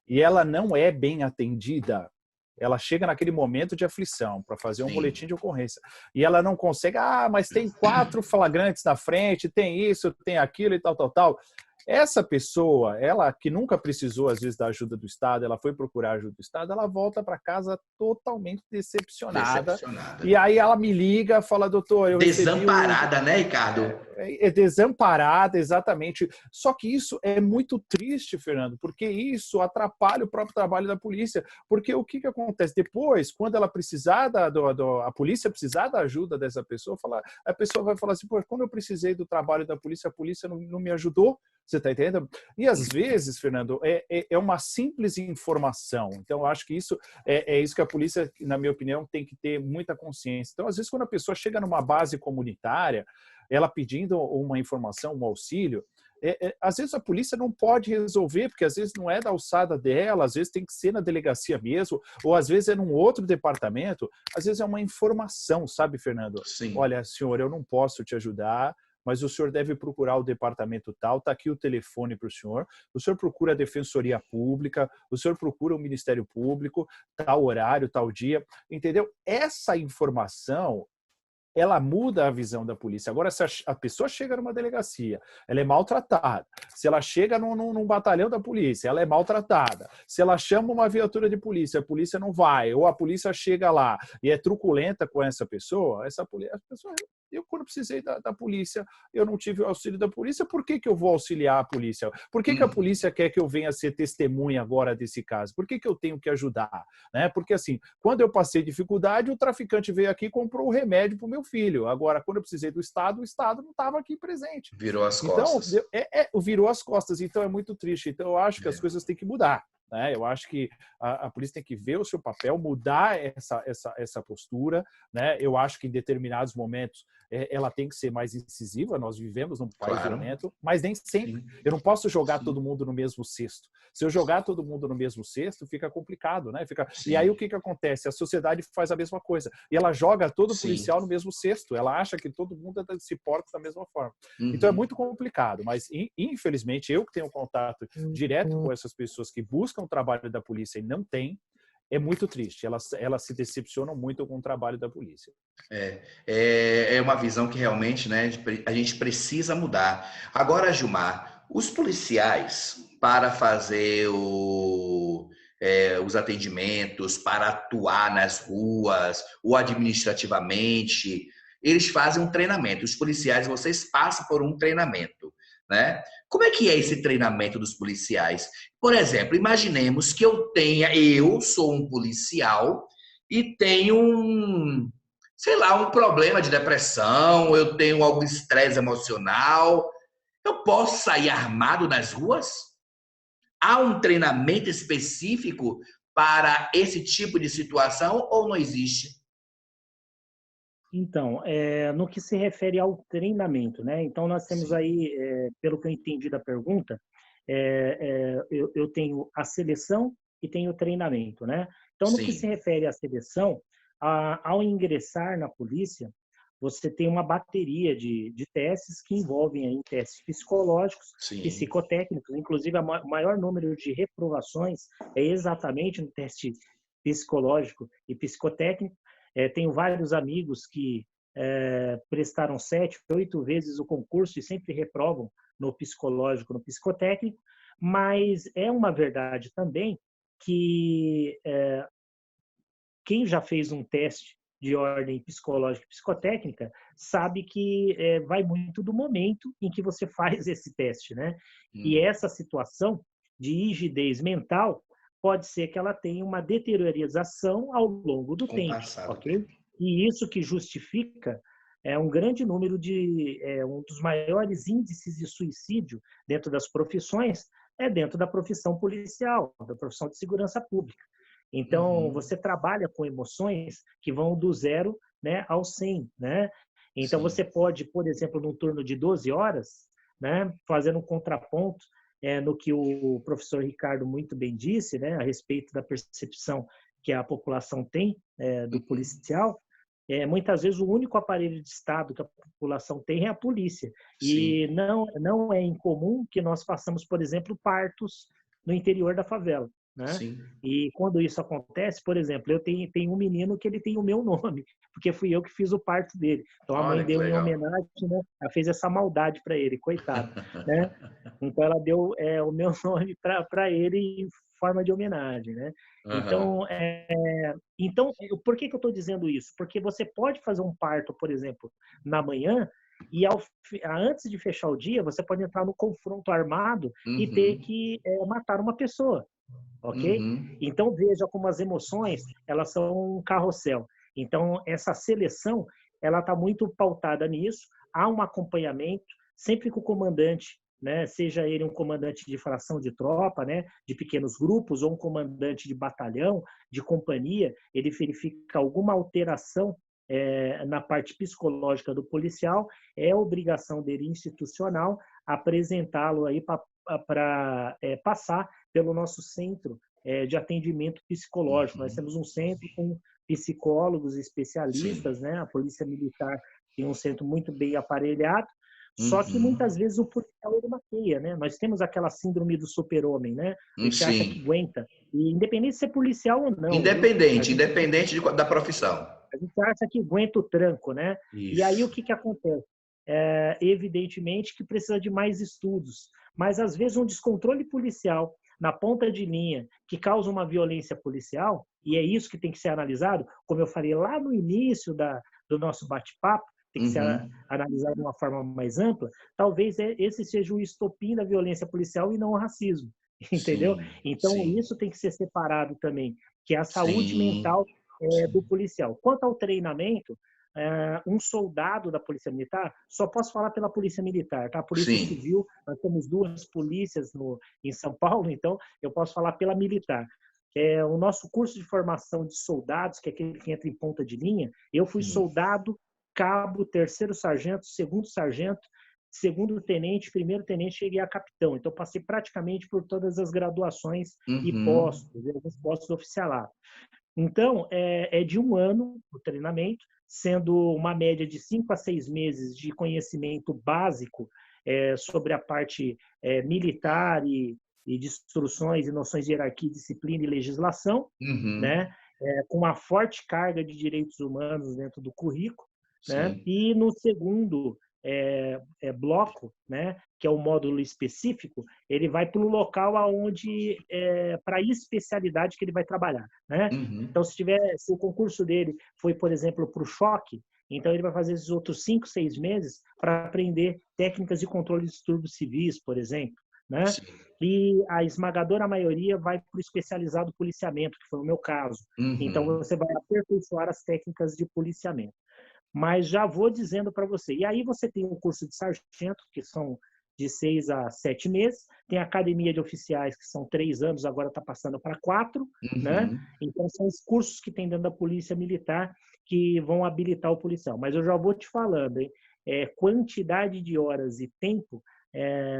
B: e ela não é bem atendida, ela chega naquele momento de aflição para fazer um boletim de ocorrência e ela não consegue, mas tem 4 flagrantes na frente, tem isso, tem aquilo e tal. Essa pessoa, ela que nunca precisou, às vezes, da ajuda do Estado, ela foi procurar ajuda do Estado, ela volta para casa totalmente decepcionada. E aí ela me liga, fala, doutor, eu
A: desamparada, né, Ricardo?
B: Desamparada, exatamente. Só que isso é muito triste, Fernando, porque isso atrapalha o próprio trabalho da polícia. Porque o que acontece? Depois, quando ela precisar a polícia precisar da ajuda dessa pessoa, a pessoa vai falar assim, pô, quando eu precisei do trabalho da polícia, a polícia não me ajudou. Você está entendendo? E às vezes, Fernando, é uma simples informação. Então, eu acho que isso é isso que a polícia, na minha opinião, tem que ter muita consciência. Então, às vezes, quando a pessoa chega numa base comunitária, ela pedindo uma informação, um auxílio, às vezes a polícia não pode resolver, porque às vezes não é da alçada dela, às vezes tem que ser na delegacia mesmo, ou às vezes é num outro departamento, às vezes é uma informação, sabe, Fernando?
A: Sim.
B: Olha, senhor, eu não posso te ajudar, mas o senhor deve procurar o departamento tal, está aqui o telefone para o senhor procura a Defensoria Pública, o senhor procura o Ministério Público, tal horário, tal dia, entendeu? Essa informação, ela muda a visão da polícia. Agora, se a pessoa chega numa delegacia, ela é maltratada. Se ela chega num batalhão da polícia, ela é maltratada. Se ela chama uma viatura de polícia, a polícia não vai, ou a polícia chega lá e é truculenta com essa pessoa, eu quando precisei da polícia, eu não tive o auxílio da polícia, por que eu vou auxiliar a polícia? Por que a polícia quer que eu venha ser testemunha agora desse caso? Por que eu tenho que ajudar? Né? Porque assim, quando eu passei dificuldade, o traficante veio aqui e comprou o remédio para o meu filho. Agora, quando eu precisei do Estado, o Estado não estava aqui presente.
A: Virou as costas.
B: Então, virou as costas. Então, é muito triste. Então, eu acho que as coisas têm que mudar. né? Eu acho que a polícia tem que ver o seu papel, mudar essa postura, né? Eu acho que em determinados momentos ela tem que ser mais incisiva. Nós vivemos num país violento, mas nem sempre.
A: Sim.
B: Eu não posso jogar
A: Sim.
B: todo mundo no mesmo cesto. Se eu jogar todo mundo no mesmo cesto, fica complicado, né?
A: Sim.
B: E aí o que acontece? A sociedade faz a mesma coisa. E ela joga todo
A: Sim.
B: policial no mesmo cesto. Ela acha que todo mundo se porta da mesma forma.
A: Uhum.
B: Então é muito complicado, mas infelizmente eu que tenho contato direto com essas pessoas que buscam o trabalho da polícia e não têm, é muito triste. Elas se decepcionam muito com o trabalho da polícia.
A: É uma visão que realmente, né, a gente precisa mudar. Agora, Gilmar, os policiais, para fazer os atendimentos, para atuar nas ruas ou administrativamente, eles fazem um treinamento. Os policiais, vocês passam por um treinamento, né? Como é que é esse treinamento dos policiais? Por exemplo, imaginemos que eu sou um policial e tenho sei lá, um problema de depressão, eu tenho algum estresse emocional, eu posso sair armado nas ruas? Há um treinamento específico para esse tipo de situação ou não existe?
C: Então, no que se refere ao treinamento, né? Então, nós temos aí, pelo que eu entendi da pergunta, eu tenho a seleção e tenho o treinamento, né? Então, no que se
A: Sim.
C: refere à seleção, ao ingressar na polícia, você tem uma bateria de testes que envolvem aí testes psicológicos,
A: Sim.
C: psicotécnicos, inclusive o maior número de reprovações é exatamente no teste psicológico e psicotécnico. Tenho vários amigos que prestaram 7, 8 vezes o concurso e sempre reprovam no psicológico, no psicotécnico, mas é uma verdade também que quem já fez um teste de ordem psicológica e psicotécnica sabe que vai muito do momento em que você faz esse teste, né? E essa situação de rigidez mental pode ser que ela tenha uma deteriorização ao longo do tempo, ok? E isso que justifica um grande número um dos maiores índices de suicídio dentro das profissões dentro da profissão policial, da profissão de segurança pública. Então, você trabalha com emoções que vão do 0, né, ao 100, né? Então,
A: Sim.
C: você pode, por exemplo, num turno de 12 horas, né, fazendo um contraponto no que o professor Ricardo muito bem disse, né, a respeito da percepção que a população tem do policial, muitas vezes o único aparelho de Estado que a população tem é a polícia.
A: Sim.
C: E não é incomum que nós façamos, por exemplo, partos no interior da favela. Né?
A: Sim.
C: E quando isso acontece, por exemplo, eu tenho um menino que ele tem o meu nome, porque fui eu que fiz o parto dele. Então a mãe deu em homenagem, né? Ela fez essa maldade para ele, coitado, né? Então ela deu o meu nome para ele em forma de homenagem, né? Então, por que eu estou dizendo isso? Porque você pode fazer um parto, por exemplo, na manhã e antes de fechar o dia, você pode entrar no confronto armado e ter que matar uma pessoa. Ok? Então veja como as emoções elas são um carrossel. Então essa seleção ela está muito pautada nisso. Há um acompanhamento sempre que o comandante, né, seja ele um comandante de fração de tropa, né, de pequenos grupos ou um comandante de batalhão, de companhia, ele verifica alguma alteração na parte psicológica do policial, é obrigação dele institucional apresentá-lo aí para passar pelo nosso centro de atendimento psicológico. Nós temos um centro com psicólogos especialistas, né? A Polícia Militar tem um centro muito bem aparelhado, só que muitas vezes o policial ele maqueia, né? Nós temos aquela síndrome do super-homem, né? A gente acha que aguenta. E independente de ser policial ou não.
A: Independente da profissão.
C: A gente acha que aguenta o tranco, né?
A: Isso.
C: E aí o que acontece? Evidentemente que precisa de mais estudos, mas às vezes um descontrole policial na ponta de linha que causa uma violência policial, e é isso que tem que ser analisado, como eu falei lá no início do nosso bate-papo, tem que ser analisado de uma forma mais ampla, talvez esse seja o estopim da violência policial e não o racismo, entendeu? Então isso tem que ser separado também, que é a saúde mental do policial. Quanto ao treinamento, um soldado da Polícia Militar, só posso falar pela Polícia Militar, tá? Polícia
A: Sim.
C: Civil, nós temos 2 polícias em São Paulo, então eu posso falar pela Militar. O nosso curso de formação de soldados, que é aquele que entra em ponta de linha, eu fui soldado, cabo, 3º sargento, 2º sargento, 2º tenente, 1º tenente, cheguei a capitão. Então, passei praticamente por todas as graduações e postos, alguns postos oficialados. Então, é de 1 ano o treinamento, sendo uma média de 5 a 6 meses de conhecimento básico sobre a parte militar e de instruções e noções de hierarquia, disciplina e legislação, né? Com uma forte carga de direitos humanos dentro do currículo, né? E no segundo bloco, né, que é o módulo específico, ele vai para o local aonde para a especialidade que ele vai trabalhar, né? Então, se o concurso dele foi, por exemplo, para o choque, então ele vai fazer esses outros 5, 6 meses para aprender técnicas de controle de distúrbios civis, por exemplo, né? E a esmagadora maioria vai para o especializado policiamento, que foi o meu caso. Então, você vai aperfeiçoar as técnicas de policiamento. Mas já vou dizendo para você. E aí você tem o curso de sargento, que são de 6 a 7 meses. Tem a academia de oficiais, que são 3 anos, agora está passando para 4. Né? Então, são os cursos que tem dentro da Polícia Militar que vão habilitar o policial. Mas eu já vou te falando, hein? Quantidade de horas e tempo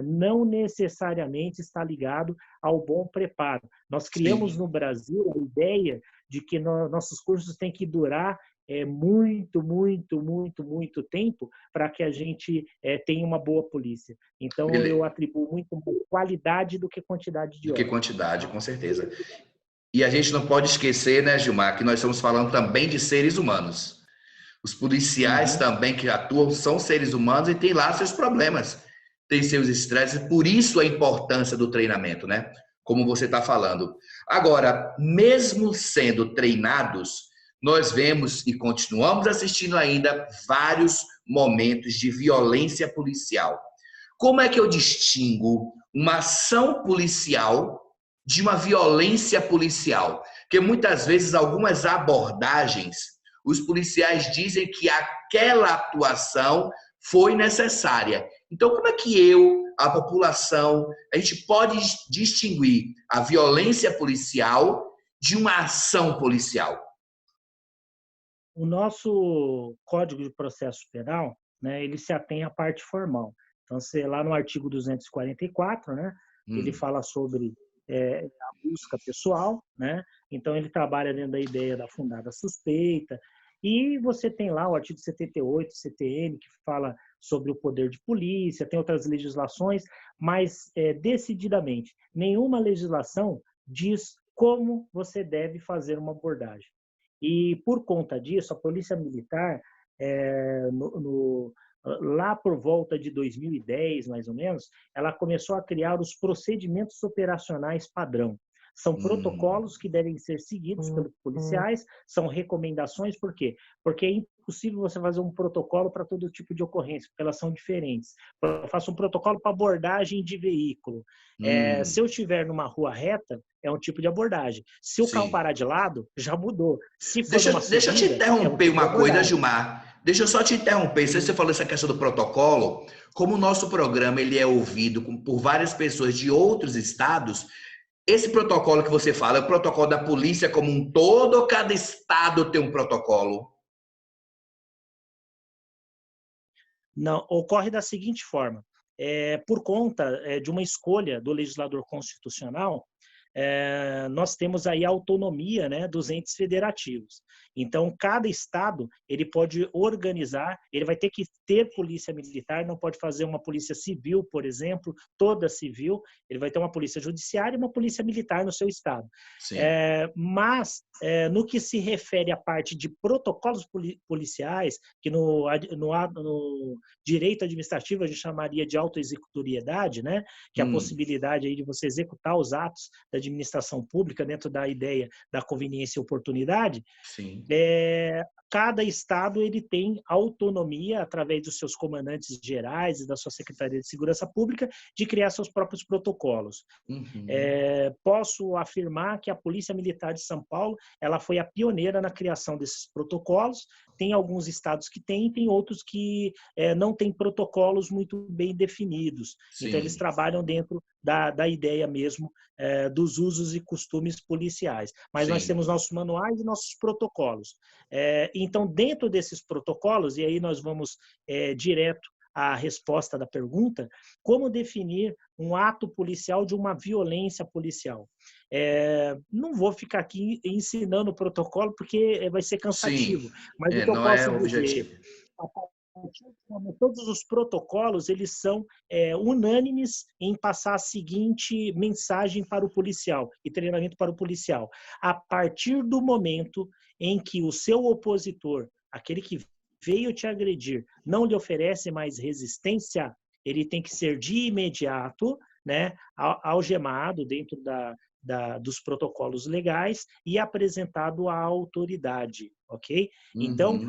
C: não necessariamente está ligado ao bom preparo. Nós criamos no Brasil a ideia de que nossos cursos têm que durar muito tempo para que a gente tenha uma boa polícia. Então, eu atribuo muito mais qualidade do que quantidade de horas.
A: Do que quantidade, com certeza. E a gente não pode esquecer, né, Gilmar, que nós estamos falando também de seres humanos. Os policiais também que atuam são seres humanos e têm lá seus problemas, têm seus estresses, por isso a importância do treinamento, né? Como você está falando. Agora, mesmo sendo treinados, nós vemos e continuamos assistindo ainda vários momentos de violência policial. Como é que eu distingo uma ação policial de uma violência policial? Porque muitas vezes algumas abordagens, os policiais dizem que aquela atuação foi necessária. Então, como é que a população, a gente pode distinguir a violência policial de uma ação policial?
C: O nosso Código de Processo Penal, né, ele se atém à parte formal. Então, lá no artigo 244, né, ele fala sobre a busca pessoal, né? Então, ele trabalha dentro da ideia da fundada suspeita. E você tem lá o artigo 78, CTN, que fala sobre o poder de polícia, tem outras legislações, mas decididamente, nenhuma legislação diz como você deve fazer uma abordagem. E, por conta disso, a Polícia Militar, lá por volta de 2010, mais ou menos, ela começou a criar os procedimentos operacionais padrão. São protocolos que devem ser seguidos pelos policiais, são recomendações, por quê? Porque é impossível você fazer um protocolo para todo tipo de ocorrência, porque elas são diferentes. Eu faço um protocolo para abordagem de veículo. Se eu estiver numa rua reta, é um tipo de abordagem. Se o carro parar de lado, já mudou. Se for
A: Deixa eu te interromper uma coisa, Gilmar. Deixa eu só te interromper. Se você falou essa questão do protocolo, como o nosso programa ele é ouvido por várias pessoas de outros estados, esse protocolo que você fala é o protocolo da polícia como um todo ou cada estado tem um protocolo?
C: Não, ocorre da seguinte forma. Por conta de uma escolha do legislador constitucional, nós temos aí a autonomia, né, dos entes federativos. Então, cada estado ele pode organizar, ele vai ter que ter polícia militar, não pode fazer uma polícia civil, por exemplo, toda civil, ele vai ter uma polícia judiciária e uma polícia militar no seu estado. Mas, no que se refere à parte de protocolos policiais, que no direito administrativo a gente chamaria de autoexecutoriedade, né, que é a possibilidade aí de você executar os atos da administração pública dentro da ideia da conveniência e oportunidade, cada estado ele tem autonomia, através dos seus comandantes gerais e da sua Secretaria de Segurança Pública, de criar seus próprios protocolos. Posso afirmar que a Polícia Militar de São Paulo ela foi a pioneira na criação desses protocolos. Tem alguns estados que têm, tem outros que não têm protocolos muito bem definidos.
A: Sim.
C: Então, eles trabalham dentro da ideia mesmo dos usos e costumes policiais. Mas
A: Sim.
C: nós temos nossos manuais e nossos protocolos. Então, dentro desses protocolos, e aí nós vamos direto à resposta da pergunta, como definir um ato policial de uma violência policial? Não vou ficar aqui ensinando o protocolo, porque vai ser cansativo.
A: Sim.
C: Mas o que eu
A: Não
C: posso
A: é o
C: dizer,
A: objetivo.
C: todos os protocolos eles são unânimes em passar a seguinte mensagem para o policial e treinamento para o policial. A partir do momento em que o seu opositor, aquele que veio te agredir, não lhe oferece mais resistência, ele tem que ser de imediato, né, algemado dentro dos protocolos legais e apresentado à autoridade, ok? Então,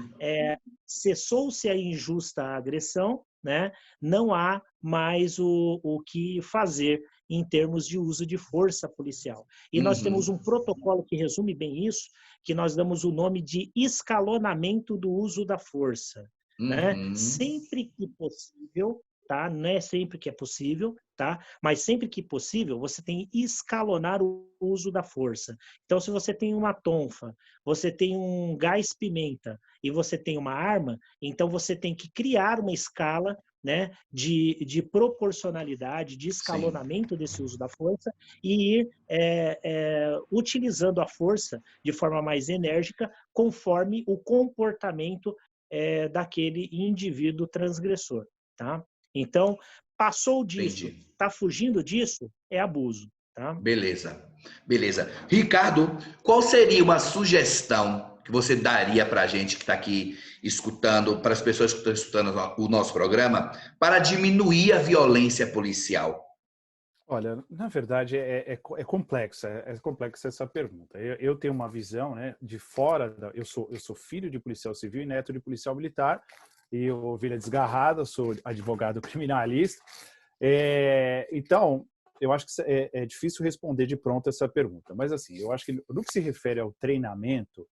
C: cessou-se a injusta agressão, né? Não há mais o que fazer em termos de uso de força policial. E nós temos um protocolo que resume bem isso, que nós damos o nome de escalonamento do uso da força, né? Sempre que possível, tá? Não é sempre que é possível, tá? Mas sempre que possível, você tem que escalonar o uso da força. Então, se você tem uma tonfa, você tem um gás-pimenta e você tem uma arma, então você tem que criar uma escala, né, de proporcionalidade, de escalonamento desse uso da força e ir utilizando a força de forma mais enérgica conforme o comportamento daquele indivíduo transgressor, tá? Então, passou disso, está fugindo disso, é abuso, tá?
A: Beleza, beleza. Ricardo, qual seria uma sugestão que você daria para a gente que está aqui escutando, para as pessoas que estão escutando o nosso programa, para diminuir a violência policial?
B: Olha, na verdade é complexa essa pergunta. Eu tenho uma visão, né, de fora. Eu sou filho de policial civil e neto de policial militar. E eu ovelha desgarrada, sou advogado criminalista. Então, eu acho que é difícil responder de pronto essa pergunta. Mas assim, eu acho que no que se refere ao treinamento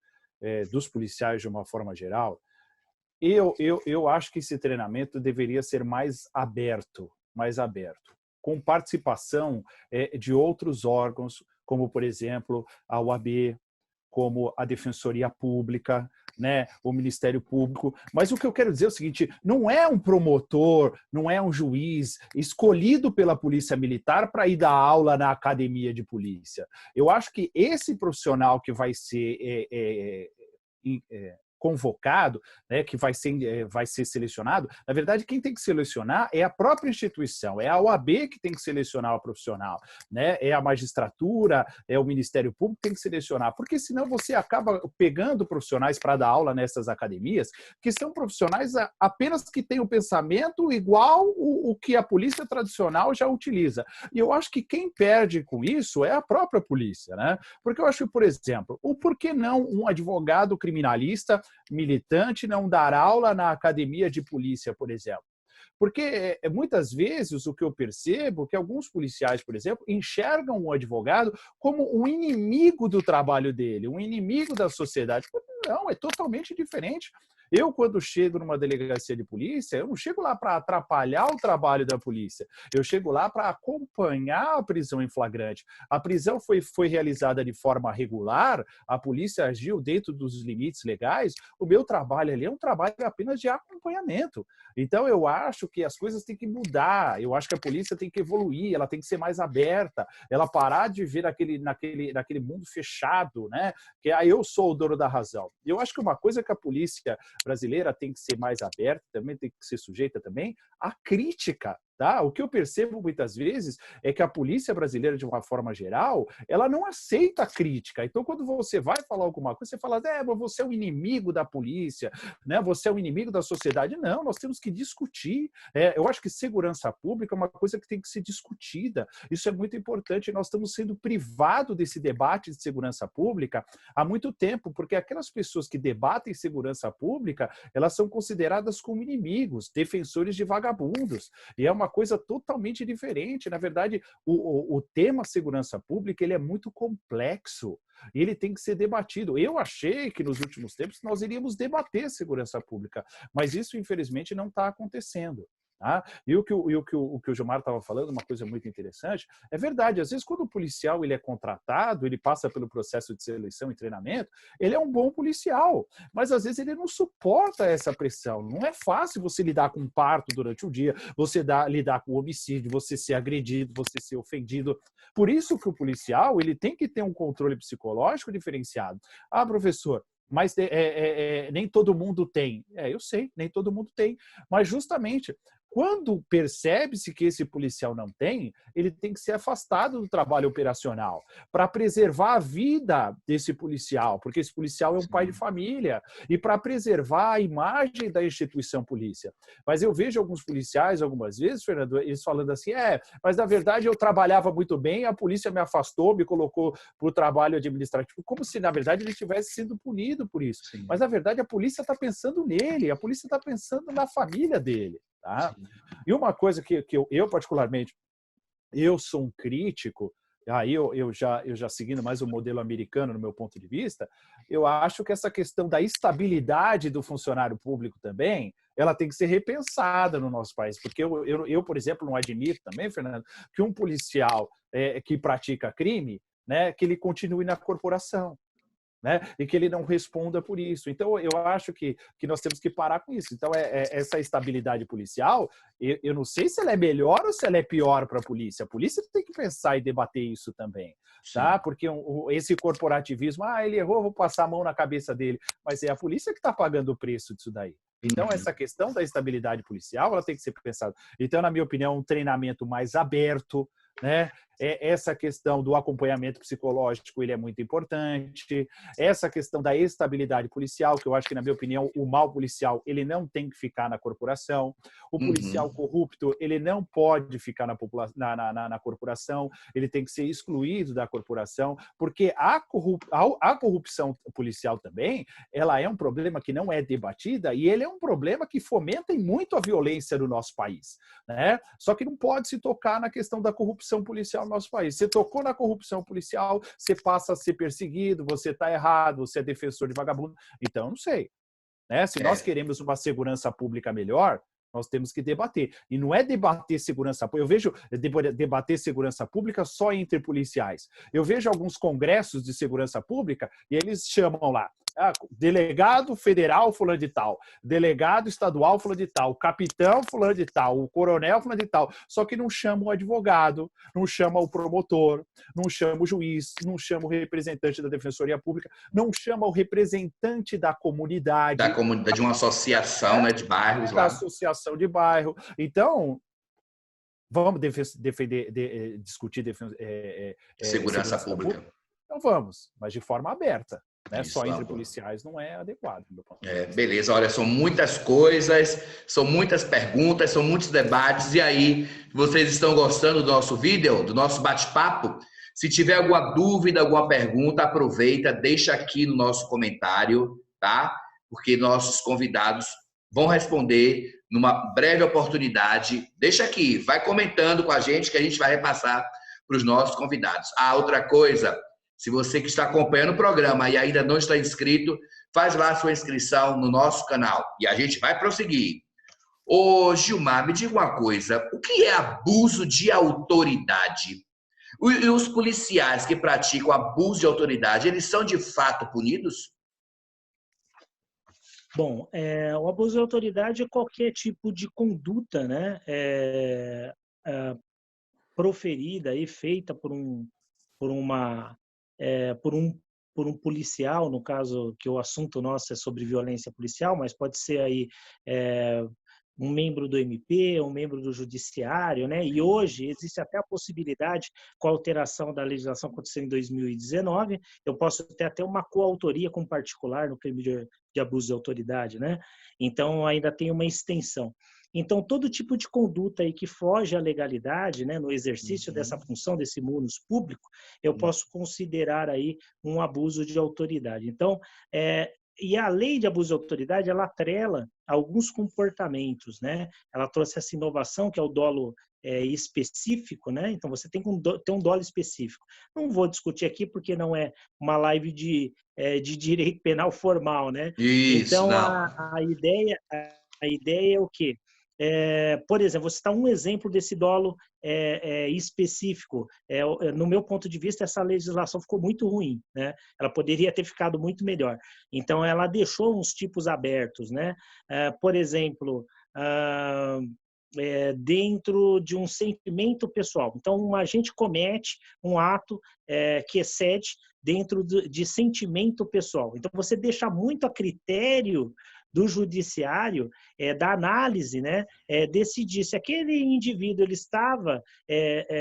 B: dos policiais de uma forma geral, eu acho que esse treinamento deveria ser mais aberto, com participação de outros órgãos, como, por exemplo, a OAB, como a Defensoria Pública, né, o Ministério Público. Mas o que eu quero dizer é o seguinte, não é um promotor, não é um juiz escolhido pela Polícia Militar para ir dar aula na academia de polícia. Eu acho que esse profissional que vai ser convocado, né, que vai ser selecionado, na verdade, quem tem que selecionar é a própria instituição, é a OAB que tem que selecionar o profissional, né? É a magistratura, é o Ministério Público que tem que selecionar, porque senão você acaba pegando profissionais para dar aula nessas academias, que são profissionais apenas que têm o pensamento igual o que a polícia tradicional já utiliza. E eu acho que quem perde com isso é a própria polícia, né? Porque eu acho que, por exemplo, por que não um advogado criminalista militante não dar aula na academia de polícia, por exemplo? Porque muitas vezes o que eu percebo é que alguns policiais, por exemplo, enxergam o advogado como um inimigo do trabalho dele, um inimigo da sociedade. Não, é totalmente diferente. Eu, quando chego numa delegacia de polícia, eu não chego lá para atrapalhar o trabalho da polícia. Eu chego lá para acompanhar a prisão em flagrante. A prisão foi realizada de forma regular, a polícia agiu dentro dos limites legais. O meu trabalho ali é um trabalho apenas de acompanhamento. Então, eu acho que as coisas têm que mudar. Eu acho que a polícia tem que evoluir, ela tem que ser mais aberta, ela parar de ver naquele mundo fechado, né? Que eu sou o dono da razão. Eu acho que uma coisa que a polícia brasileira tem que ser mais aberta, também tem que ser sujeita também à crítica Tá? O que eu percebo muitas vezes é que a polícia brasileira, de uma forma geral, ela não aceita a crítica. Então, quando você vai falar alguma coisa, você fala, mas você é o inimigo da polícia, né? Você é o inimigo da sociedade. Não, nós temos que discutir. Eu acho que segurança pública é uma coisa que tem que ser discutida. Isso é muito importante. Nós estamos sendo privados desse debate de segurança pública há muito tempo, porque aquelas pessoas que debatem segurança pública, elas são consideradas como inimigos, defensores de vagabundos. E é uma coisa totalmente diferente. Na verdade, o tema segurança pública ele é muito complexo e ele tem que ser debatido. Eu achei que nos últimos tempos nós iríamos debater segurança pública, mas isso, infelizmente, não está acontecendo. Tá? E o que o Gilmar estava falando, uma coisa muito interessante, é verdade, às vezes quando o policial ele é contratado, ele passa pelo processo de seleção e treinamento, ele é um bom policial, mas às vezes ele não suporta essa pressão. Não é fácil você lidar com um parto durante o dia, você lidar com homicídio, você ser agredido, você ser ofendido. Por isso que o policial ele tem que ter um controle psicológico diferenciado. Ah, professor, mas nem todo mundo tem. Eu sei, nem todo mundo tem. Mas justamente, quando percebe-se que esse policial não tem, ele tem que ser afastado do trabalho operacional para preservar a vida desse policial, porque esse policial é um pai de família, e para preservar a imagem da instituição polícia. Mas eu vejo alguns policiais, algumas vezes, Fernando, eles falando assim, mas na verdade eu trabalhava muito bem, a polícia me afastou, me colocou para o trabalho administrativo, como se na verdade ele estivesse sendo punido por isso. Sim. Mas na verdade a polícia está pensando nele, a polícia está pensando na família dele. Tá? E uma coisa que eu particularmente, eu sou um crítico, aí eu já seguindo mais o modelo americano no meu ponto de vista, eu acho que essa questão da estabilidade do funcionário público também, ela tem que ser repensada no nosso país, porque eu por exemplo, não admito também, Fernando, que um policial que pratica crime, né, que ele continue na corporação. Né? E que ele não responda por isso. Então, eu acho que nós temos que parar com isso. Então, essa estabilidade policial, eu não sei se ela é melhor ou se ela é pior para a polícia. A polícia tem que pensar e debater isso também. Tá? Porque esse corporativismo, ele errou, vou passar a mão na cabeça dele. Mas é a polícia que está pagando o preço disso daí. Então, essa questão da estabilidade policial, ela tem que ser pensada. Então, na minha opinião, um treinamento mais aberto, né? Essa questão do acompanhamento psicológico ele é muito importante. Essa questão da estabilidade policial, que eu acho que, na minha opinião, o mal policial ele não tem que ficar na corporação. O policial corrupto ele não pode ficar na corporação, ele tem que ser excluído da corporação, porque a corrupção policial também ela é um problema que não é debatida e ele é um problema que fomenta muito a violência no nosso país. Né? Só que não pode se tocar na questão da corrupção policial no nosso país. Você tocou na corrupção policial, você passa a ser perseguido, você está errado, você é defensor de vagabundo. Então, não sei. Né? Se nós queremos uma segurança pública melhor, nós temos que debater. E não é debater segurança pública. Eu vejo debater segurança pública só entre policiais. Eu vejo alguns congressos de segurança pública e eles chamam lá delegado federal fulano de tal, delegado estadual fulano de tal, capitão fulano de tal, o coronel fulano de tal. Só que não chama o advogado, não chama o promotor, não chama o juiz, não chama o representante da Defensoria Pública, não chama o representante da comunidade.
A: Da comunidade, de uma associação, né, de bairros lá.
B: Da associação de bairro. Então, vamos discutir
A: segurança pública.
B: Então vamos, mas de forma aberta. Né? Só entre policiais não é adequado.
A: Beleza, olha, são muitas coisas, são muitas perguntas, são muitos debates. E aí, vocês estão gostando do nosso vídeo, do nosso bate-papo? Se tiver alguma dúvida, alguma pergunta, aproveita, deixa aqui no nosso comentário, tá? Porque nossos convidados vão responder numa breve oportunidade. Deixa aqui, vai comentando com a gente que a gente vai repassar para os nossos convidados. Outra coisa, se você que está acompanhando o programa e ainda não está inscrito, faz lá a sua inscrição no nosso canal. E a gente vai prosseguir. Ô, Gilmar, me diga uma coisa. O que é abuso de autoridade? E os policiais que praticam abuso de autoridade, eles são de fato punidos?
C: Bom, o abuso de autoridade é qualquer tipo de conduta, né, proferida e feita por um policial, no caso que o assunto nosso é sobre violência policial, mas pode ser aí um membro do MP, um membro do Judiciário, né? E hoje existe até a possibilidade, com a alteração da legislação que aconteceu em 2019, eu posso ter até uma coautoria com particular no crime de abuso de autoridade, né? Então, ainda tem uma extensão. Então, todo tipo de conduta aí que foge à legalidade, né, no exercício dessa função, desse munus público, eu posso considerar aí um abuso de autoridade. Então, e a lei de abuso de autoridade, ela atrela alguns comportamentos, né? Ela trouxe essa inovação, que é o dolo específico, né? Então, você tem que ter um dolo específico. Não vou discutir aqui, porque não é uma live de direito penal formal, né?
A: Isso,
C: Então,
A: não.
C: a ideia é o quê? Por exemplo, vou citar um exemplo desse dolo específico. No meu ponto de vista, essa legislação ficou muito ruim, né? Ela poderia ter ficado muito melhor. Então, ela deixou uns tipos abertos, né? Por exemplo, dentro de um sentimento pessoal. Então, um agente comete um ato que excede dentro de sentimento pessoal. Então, você deixa muito a critério do judiciário, da análise, né, decidir se aquele indivíduo ele estava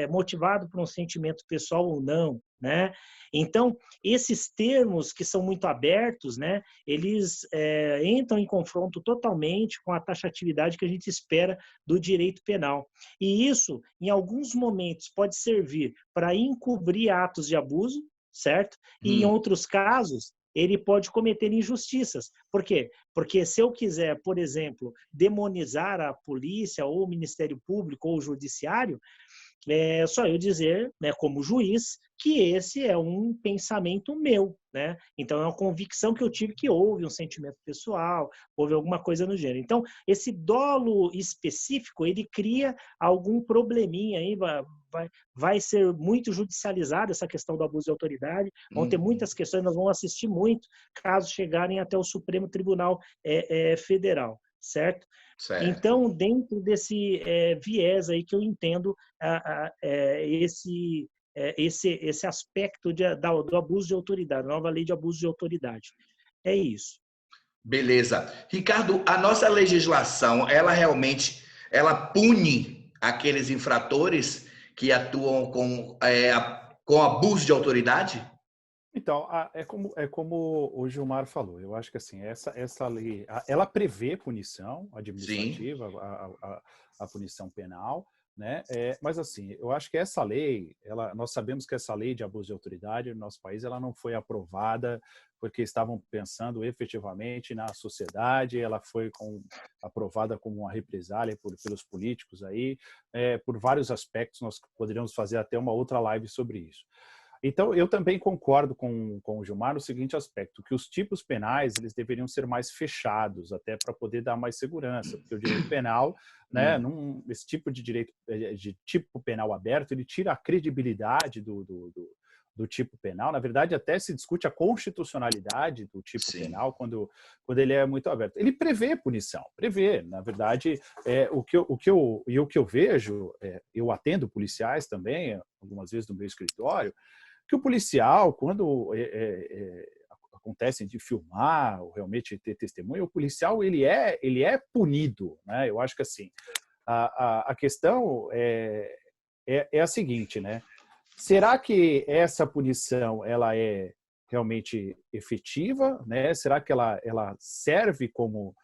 C: motivado por um sentimento pessoal ou não, né? Então, esses termos que são muito abertos, né, eles entram em confronto totalmente com a taxatividade que a gente espera do direito penal. E isso, em alguns momentos, pode servir para encobrir atos de abuso, certo? E em outros casos, ele pode cometer injustiças. Por quê? Porque se eu quiser, por exemplo, demonizar a polícia ou o Ministério Público ou o Judiciário, é só eu dizer, né, como juiz, que esse é um pensamento meu, né? Então, é uma convicção que eu tive que houve um sentimento pessoal, houve alguma coisa no gênero. Então, esse dolo específico, ele cria algum probleminha aí, vai ser muito judicializada essa questão do abuso de autoridade, vão ter muitas questões, nós vamos assistir muito, caso chegarem até o Supremo Tribunal Federal, certo?
A: Certo.
C: Então, dentro desse viés aí que eu entendo esse aspecto do abuso de autoridade, a nova lei de abuso de autoridade. É isso.
A: Beleza. Ricardo, a nossa legislação, ela realmente pune aqueles infratores que atuam com abuso de autoridade?
B: Então, é como o Gilmar falou. Eu acho que assim, essa lei, ela prevê punição administrativa, a punição penal, né? Mas assim, eu acho que essa lei, nós sabemos que essa lei de abuso de autoridade no nosso país, ela não foi aprovada porque estavam pensando efetivamente na sociedade. Ela foi aprovada como uma represália pelos políticos aí, por vários aspectos. Nós poderíamos fazer até uma outra live sobre isso. Então, eu também concordo com o Gilmar no seguinte aspecto, que os tipos penais eles deveriam ser mais fechados, até para poder dar mais segurança, porque o direito penal, né, esse tipo de direito, de tipo penal aberto, ele tira a credibilidade do tipo penal. Na verdade, até se discute a constitucionalidade do tipo penal quando ele é muito aberto. Ele prevê punição, na verdade, o que eu vejo, eu atendo policiais também, algumas vezes no meu escritório, que o policial, quando acontece de filmar ou realmente ter testemunha, o policial ele é punido, né? Eu acho que assim a questão é a seguinte, né? Será que essa punição ela é realmente efetiva, né? Será que ela serve como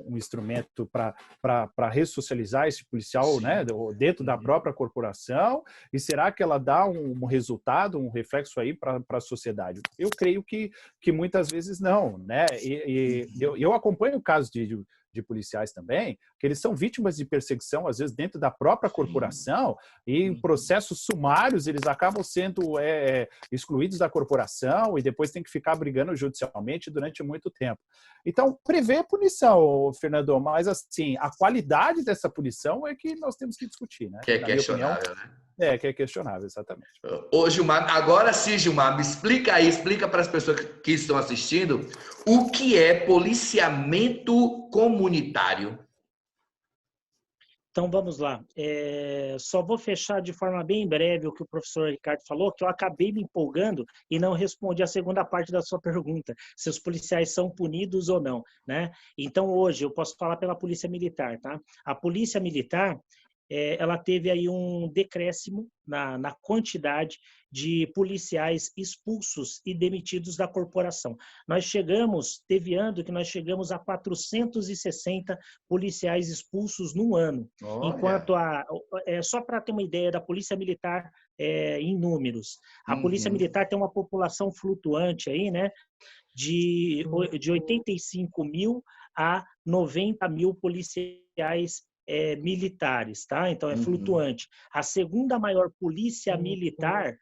B: um instrumento para ressocializar esse policial, né, dentro da própria corporação? E será que ela dá um resultado, um reflexo aí para a sociedade? Eu creio que muitas vezes não, né? E eu acompanho o caso de policiais também, que eles são vítimas de perseguição, às vezes, dentro da própria corporação, e em processos sumários eles acabam sendo excluídos da corporação e depois tem que ficar brigando judicialmente durante muito tempo. Então, prevê punição, Fernando, mas assim, a qualidade dessa punição é que nós temos que discutir, né?
A: Que é questionável, né?
B: Que é questionável, exatamente.
A: Ô, Gilmar, agora sim, Gilmar, me explica para as pessoas que estão assistindo o que é policiamento comunitário.
C: Então, vamos lá. Só vou fechar de forma bem breve o que o professor Ricardo falou, que eu acabei me empolgando e não respondi a segunda parte da sua pergunta, se os policiais são punidos ou não, né? Então, hoje, eu posso falar pela Polícia Militar, tá? A Polícia Militar, ela teve aí um decréscimo na quantidade de policiais expulsos e demitidos da corporação. Teve ano que nós chegamos a 460 policiais expulsos no ano,
A: Olha.
C: enquanto só para ter uma ideia da Polícia Militar em números, a Polícia
A: Uhum.
C: Militar tem uma população flutuante aí, né, de 85 mil a 90 mil policiais militares, tá? Então é
A: Uhum.
C: flutuante. A segunda maior polícia militar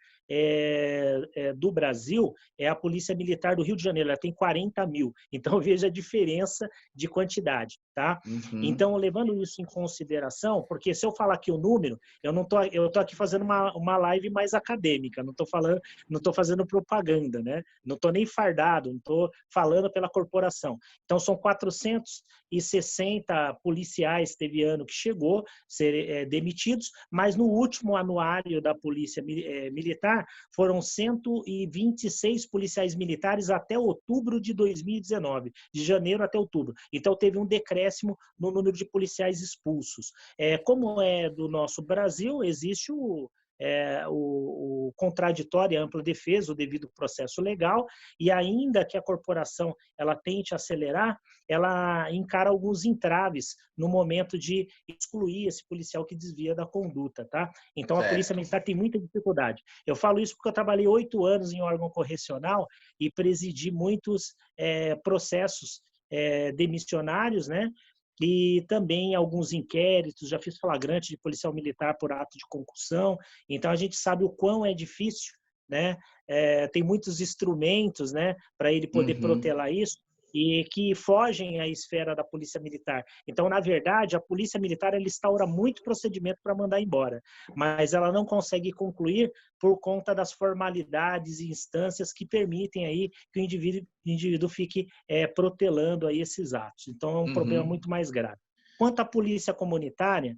C: do Brasil é a Polícia Militar do Rio de Janeiro, ela tem 40 mil. Então veja a diferença de quantidade, tá?
A: Uhum.
C: Então, levando isso em consideração, porque se eu falar aqui o número, eu tô aqui fazendo uma live mais acadêmica, não tô fazendo propaganda, né? Não tô nem fardado, não tô falando pela corporação. Então são 460 policiais teve ano que chegou a ser demitidos, mas no último anuário da Polícia Militar foram 126 policiais militares até outubro de 2019, de janeiro até outubro. Então teve um decréscimo no número de policiais expulsos. Como é do nosso Brasil, existe o contraditório, a ampla defesa, o devido processo legal, e ainda que a corporação ela tente acelerar, ela encara alguns entraves no momento de excluir esse policial que desvia da conduta, tá? Então, a Polícia
A: Certo.
C: Militar tem muita dificuldade. Eu falo isso porque eu trabalhei 8 anos em órgão correcional e presidi muitos processos demissionários, né? E também alguns inquéritos, já fiz flagrante de policial militar por ato de concussão, então a gente sabe o quão é difícil, né? Tem muitos instrumentos, né, para ele poder
A: Uhum.
C: protelar isso, e que fogem à esfera da polícia militar. Então, na verdade, a polícia militar ela instaura muito procedimento para mandar embora, mas ela não consegue concluir por conta das formalidades e instâncias que permitem aí que o indivíduo fique protelando aí esses atos. Então, é um problema
A: Uhum.
C: muito mais grave. Quanto à polícia comunitária,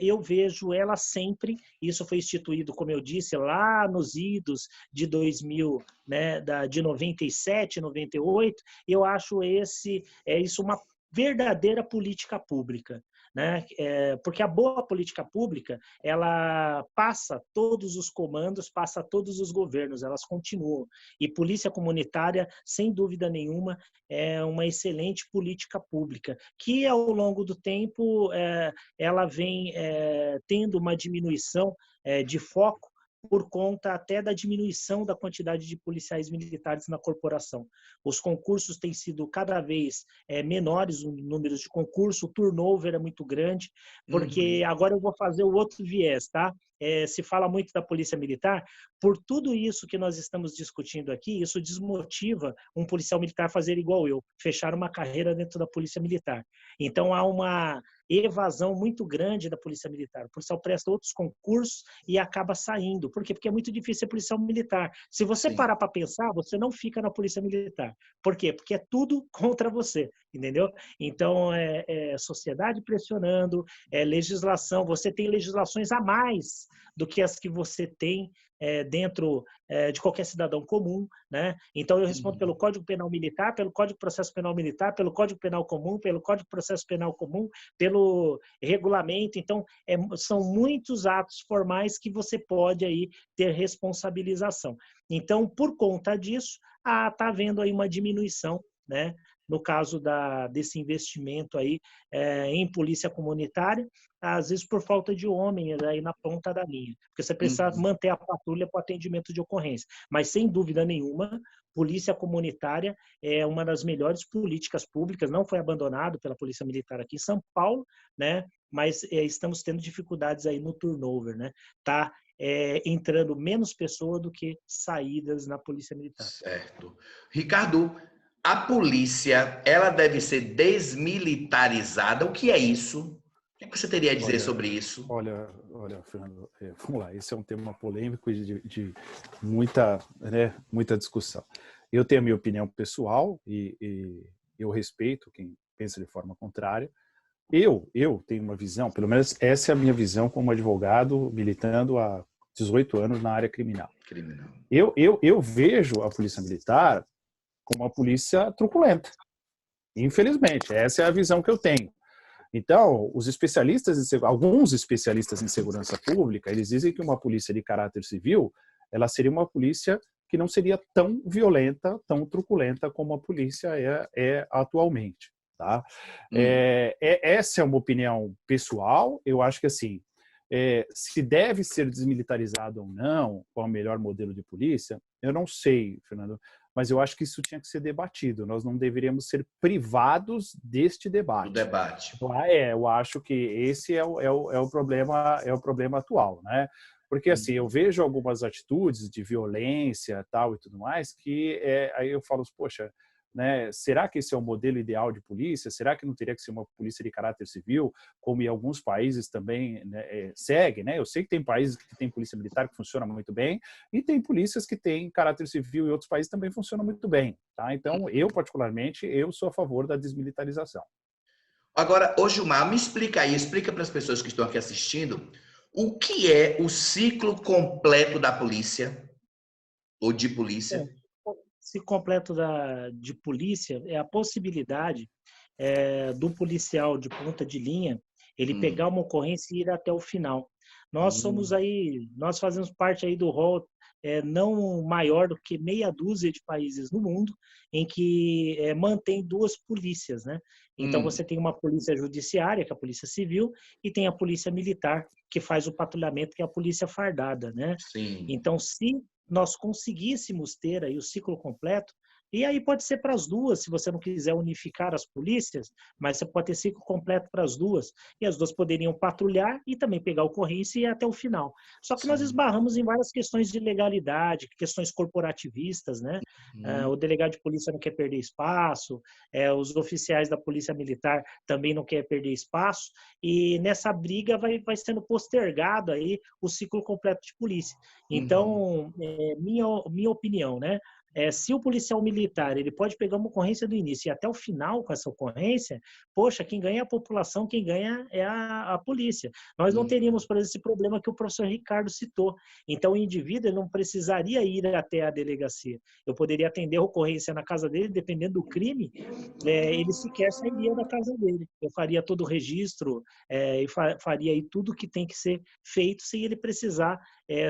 C: eu vejo ela sempre, isso foi instituído, como eu disse, lá nos idos de 2000, né, de 97, 98, eu acho isso uma verdadeira política pública, né? Porque a boa política pública, ela passa todos os comandos, passa todos os governos, elas continuam. E polícia comunitária, sem dúvida nenhuma, é uma excelente política pública, que ao longo do tempo ela vem tendo uma diminuição de foco por conta até da diminuição da quantidade de policiais militares na corporação. Os concursos têm sido cada vez menores, o número de concursos, o turnover é muito grande, porque
A: Uhum.
C: agora eu vou fazer o outro viés, tá? Se fala muito da polícia militar, por tudo isso que nós estamos discutindo aqui, isso desmotiva um policial militar a fazer igual eu, fechar uma carreira dentro da polícia militar. Então há uma evasão muito grande da polícia militar. O policial presta outros concursos e acaba saindo. Por quê? Porque é muito difícil ser policial militar. Se você
A: Sim.
C: parar para pensar, você não fica na polícia militar. Por quê? Porque é tudo contra você, entendeu? Então, sociedade pressionando, legislação. Você tem legislações a mais do que as que você tem dentro de qualquer cidadão comum, né? Então, eu respondo pelo
A: Uhum.
C: Código Penal Militar, pelo Código de Processo Penal Militar, pelo Código Penal Comum, pelo Código de Processo Penal Comum, pelo regulamento. Então, são muitos atos formais que você pode aí ter responsabilização. Então, por conta disso, está havendo aí uma diminuição, né? No caso desse investimento aí em polícia comunitária, às vezes por falta de homens aí na ponta da linha, porque você precisa
A: Uhum.
C: manter a patrulha para atendimento de ocorrência. Mas, sem dúvida nenhuma, polícia comunitária é uma das melhores políticas públicas, não foi abandonado pela Polícia Militar aqui em São Paulo, né? Mas estamos tendo dificuldades aí no turnover, né? Tá entrando menos pessoas do que saídas na Polícia Militar.
A: Certo. Ricardo, a polícia, ela deve ser desmilitarizada. O que é isso? O que você teria a dizer
B: Olha,
A: sobre isso?
B: olha, Fernando, vamos lá, esse é um tema polêmico e de muita, né, muita discussão. Eu tenho a minha opinião pessoal e eu respeito quem pensa de forma contrária, eu tenho uma visão, pelo menos essa é a minha visão como advogado militando há 18 anos na área criminal. Eu vejo a polícia militar como uma polícia truculenta. Infelizmente, essa é a visão que eu tenho. Então, alguns especialistas em segurança pública, eles dizem que uma polícia de caráter civil, ela seria uma polícia que não seria tão violenta, tão truculenta como a polícia é atualmente. Tá? Essa é uma opinião pessoal. Eu acho que assim, se deve ser desmilitarizado ou não, qual é o melhor modelo de polícia, eu não sei, Fernando, mas eu acho que isso tinha que ser debatido. Nós não deveríamos ser privados deste debate.
A: Do debate.
B: Eu acho que esse é o problema atual, né? Porque assim, eu vejo algumas atitudes de violência tal e tudo mais que aí eu falo, poxa, né, será que esse é o modelo ideal de polícia? Será que não teria que ser uma polícia de caráter civil, como em alguns países também, né, segue, né? Eu sei que tem países que tem polícia militar que funciona muito bem e tem polícias que têm caráter civil e outros países também funcionam muito bem, tá? Então, eu particularmente, eu sou a favor da desmilitarização.
A: Agora, ô Gilmar, me explica aí, explica para as pessoas que estão aqui assistindo, o que é o ciclo completo da polícia ou de polícia?
C: Esse completo de polícia é a possibilidade do policial de ponta de linha ele pegar uma ocorrência e ir até o final. Nós fazemos parte aí do rol não maior do que meia dúzia de países no mundo em que mantém duas polícias, né? Então você tem uma polícia judiciária, que é a polícia civil, e tem a polícia militar, que faz o patrulhamento, que é a polícia fardada, né?
A: Sim.
C: Então, se nós conseguíssemos ter aí o ciclo completo, e aí pode ser para as duas, se você não quiser unificar as polícias, mas você pode ter ciclo completo para as duas, e as duas poderiam patrulhar e também pegar a ocorrência e ir até o final. Só que nós esbarramos em várias questões de legalidade, questões corporativistas, né? O delegado de polícia não quer perder espaço, os oficiais da polícia militar também não querem perder espaço, e nessa briga vai sendo postergado aí o ciclo completo de polícia. Então, minha opinião, né? Se o policial militar ele pode pegar uma ocorrência do início e até o final com essa ocorrência, poxa, quem ganha é a população, quem ganha é a polícia. Nós não teríamos, por exemplo, esse problema que o professor Ricardo citou. Então, o indivíduo ele não precisaria ir até a delegacia. Eu poderia atender a ocorrência na casa dele, dependendo do crime, ele sequer sairia da casa dele. Eu faria todo o registro e faria aí tudo que tem que ser feito sem ele precisar